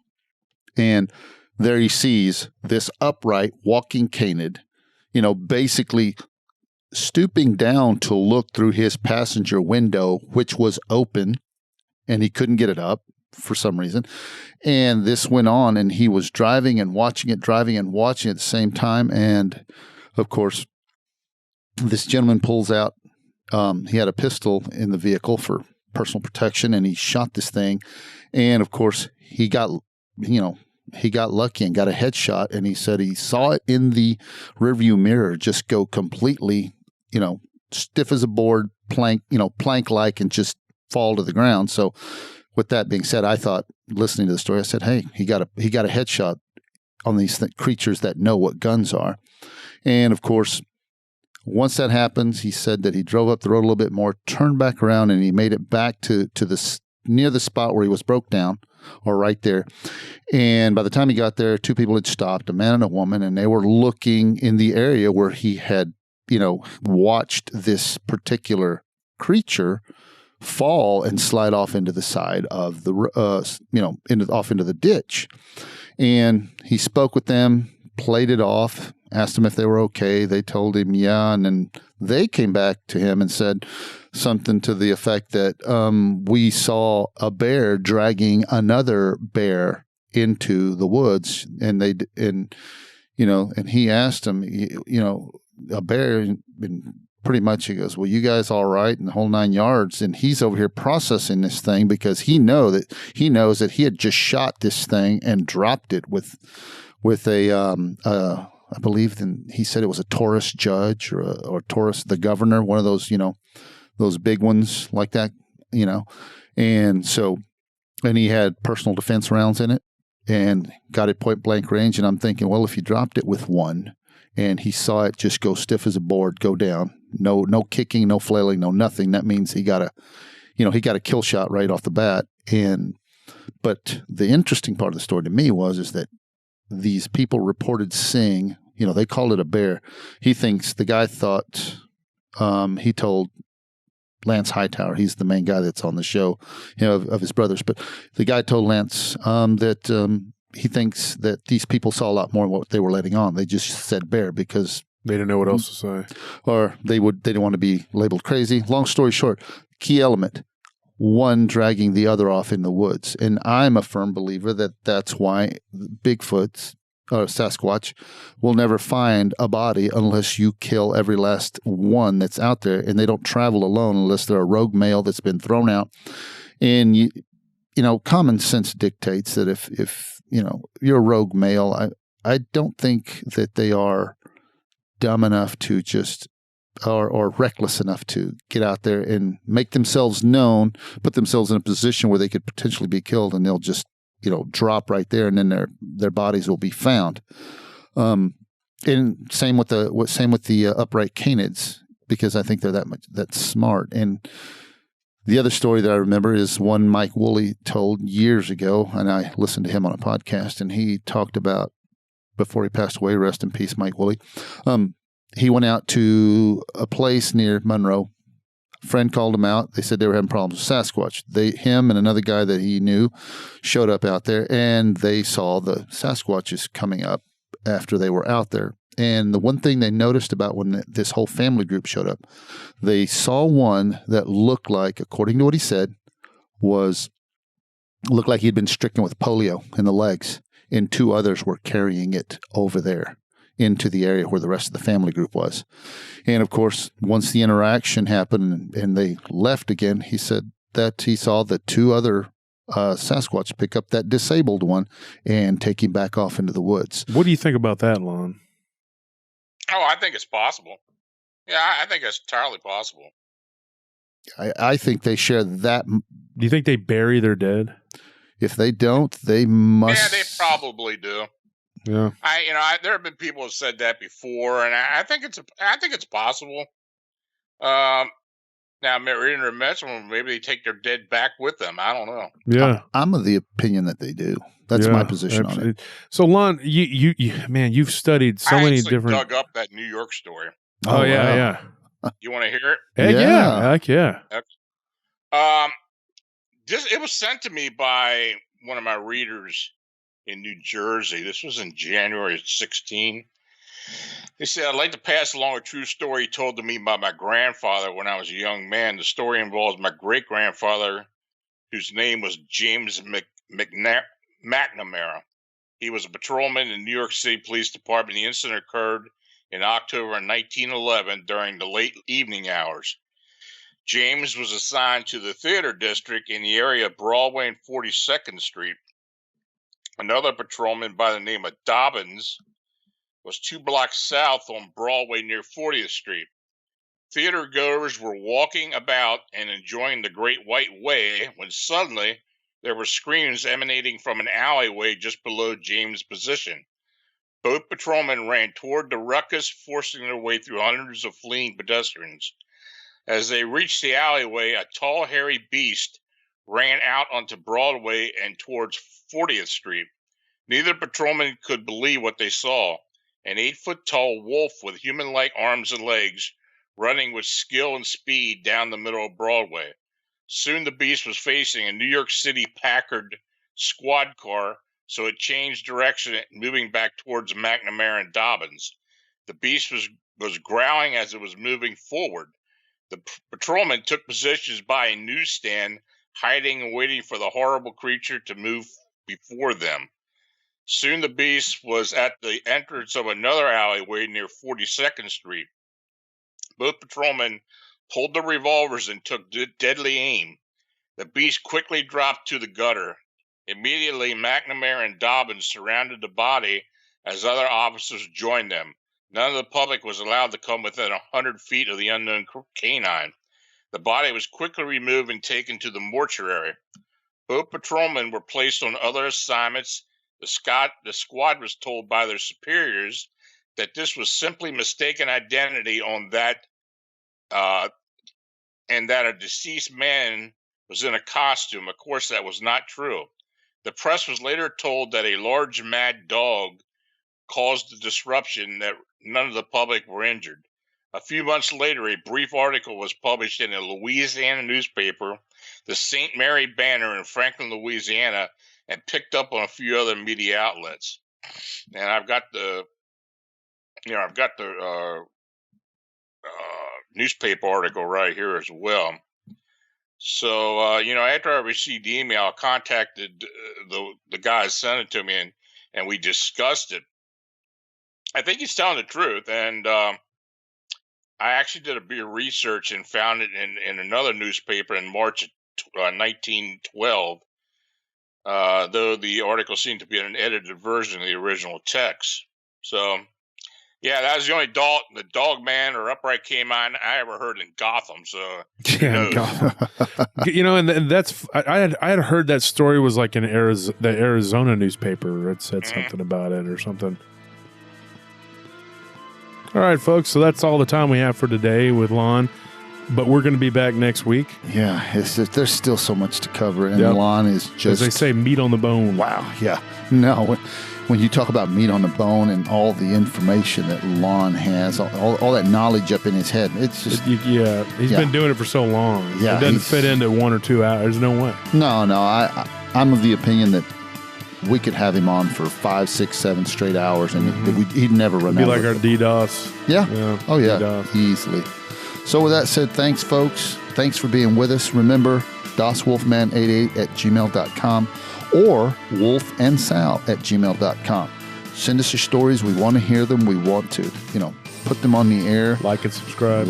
and there he sees this upright walking canid, basically stooping down to look through his passenger window, which was open, and he couldn't get it up for some reason. And this went on, and he was driving and watching it, driving and watching at the same time. And of course, this gentleman pulls out, he had a pistol in the vehicle for personal protection, and he shot this thing. And of course, he got lucky and got a headshot. And he said he saw it in the rearview mirror just go completely, stiff as a board, plank-like, and just fall to the ground. So with that being said, I thought, listening to the story, I said, hey, he got a headshot on these creatures that know what guns are. And of course, once that happens, he said that he drove up the road a little bit more, turned back around, and he made it back to near the spot where he was broke down, or right there. And by the time he got there, two people had stopped, a man and a woman, and they were looking in the area where he had, watched this particular creature fall and slide off into the side of the, off into the ditch. And he spoke with them, played it off, asked them if they were okay. They told him, yeah. And then they came back to him and said something to the effect that we saw a bear dragging another bear into the woods. And he asked him, a bear, and pretty much he goes, well, you guys all right? And the whole 9 yards. And he's over here processing this thing because he knows that he had just shot this thing and dropped it with a, I believe he said it was a Taurus judge or Taurus, the governor, one of those, those big ones like that, and so, and he had personal defense rounds in it and got it point blank range. And I'm thinking, well, if you dropped it with one and he saw it just go stiff as a board, go down, no kicking, no flailing, no nothing, that means he got a kill shot right off the bat. But the interesting part of the story to me is that these people reported seeing, they called it a bear. The guy thought, he told Lance Hightower, he's the main guy that's on the show, of his brothers. But the guy told Lance that he thinks that these people saw a lot more than what they were letting on. They just said bear because they didn't know what else to say, or they didn't want to be labeled crazy. Long story short, key element: one dragging the other off in the woods. And I'm a firm believer that that's why Bigfoot or Sasquatch will never find a body unless you kill every last one that's out there. And they don't travel alone unless they're a rogue male that's been thrown out. And, common sense dictates that if you're a rogue male, I don't think that they are dumb enough to just or reckless enough to get out there and make themselves known, put themselves in a position where they could potentially be killed, and they'll just, drop right there, and then their bodies will be found. And same with the upright canids, because I think they're that smart. And the other story that I remember is one Mike Woolley told years ago, and I listened to him on a podcast, and he talked about, before he passed away, rest in peace, Mike Woolley. He went out to a place near Monroe. A friend called him out. They said they were having problems with Sasquatch. Him and another guy that he knew showed up out there, and they saw the Sasquatches coming up after they were out there. And the one thing they noticed about when this whole family group showed up, they saw one that looked like, according to what he said, looked like he'd been stricken with polio in the legs, and two others were carrying it over there into the area where the rest of the family group was. And of course, once the interaction happened and they left again, he said that he saw the two other Sasquatch pick up that disabled one and take him back off into the woods. What do you think about that, Lon? Oh, I think it's possible. Yeah, I think it's entirely possible. I think they share that. Do you think they bury their dead? If they don't, they must. Yeah, they probably do. Yeah. There have been people who said that before, and I think it's possible. Now, interdimensional, maybe they take their dead back with them. I don't know. Yeah, I'm of the opinion that they do. That's my position on it. So, Lon, you've studied so many different. Dug up that New York story. Oh yeah, wow. yeah. You want to hear it? Heck yeah. It was sent to me by one of my readers in New Jersey. This was in January of 16. They said, I'd like to pass along a true story told to me by my grandfather when I was a young man. The story involves my great-grandfather, whose name was James McNamara. He was a patrolman in the New York City Police Department. The incident occurred in October 1911 during the late evening hours. James was assigned to the theater district in the area of Broadway and 42nd Street. Another patrolman by the name of Dobbins was 2 blocks south on Broadway near 40th Street. Theater goers were walking about and enjoying the Great White Way when suddenly there were screams emanating from an alleyway just below James' position. Both patrolmen ran toward the ruckus, forcing their way through hundreds of fleeing pedestrians. As they reached the alleyway, a tall, hairy beast ran out onto Broadway and towards 40th Street. Neither patrolman could believe what they saw. An 8-foot-tall wolf with human-like arms and legs running with skill and speed down the middle of Broadway. Soon the beast was facing a New York City Packard squad car, so it changed direction, moving back towards McNamara and Dobbins. The beast was growling as it was moving forward. The patrolmen took positions by a newsstand, hiding and waiting for the horrible creature to move before them. Soon the beast was at the entrance of another alleyway near 42nd Street. Both patrolmen pulled their revolvers and took deadly aim. The beast quickly dropped to the gutter. Immediately, McNamara and Dobbins surrounded the body as other officers joined them. None of the public was allowed to come within 100 feet of the unknown canine. The body was quickly removed and taken to the mortuary. Both patrolmen were placed on other assignments. The squad was told by their superiors that this was simply mistaken identity on that, and that a deceased man was in a costume. Of course, that was not true. The press was later told that a large mad dog caused the disruption, that none of the public were injured. A few months later, a brief article was published in a Louisiana newspaper, the St. Mary Banner in Franklin, Louisiana, and picked up on a few other media outlets. And I've got the newspaper article right here as well. So, after I received the email, I contacted the guy who sent it to me, and we discussed it. I think he's telling the truth, and I actually did a bit of research and found it in another newspaper in March of 1912, though the article seemed to be an edited version of the original text. So, yeah, that was the only the Dogman or upright canine I ever heard in Gotham. So, yeah, Gotham. And that's I had heard that story was like in the Arizona newspaper. It said something about it or something. All right, folks. So that's all the time we have for today with Lon. But we're going to be back next week. Yeah, there's still so much to cover, and Lon is just, as they say, meat on the bone. Wow. Yeah. No. When you talk about meat on the bone and all the information that Lon has, all that knowledge up in his head, it's just... He's been doing it for so long. Yeah, it doesn't fit into 1 or 2 hours. There's no way. No, I'm of the opinion that we could have him on for 5, 6, 7 straight hours, and he'd never run out. It'd be like our DDoS. Yeah. Oh, yeah. DDoS. Easily. So with that said, thanks, folks. Thanks for being with us. Remember, DosWolfman88@gmail.com or wolfandsal@gmail.com. Send us your stories. We want to hear them. We want to, put them on the air. Like and subscribe.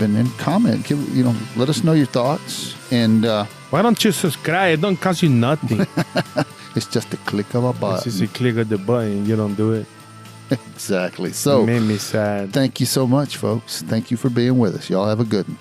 And then comment. Let us know your thoughts. And why don't you subscribe? It don't cost you nothing. It's just a click of a button. It's just a click of the button. You don't do it. Exactly. So it made me sad. Thank you so much, folks. Thank you for being with us. Y'all have a good one.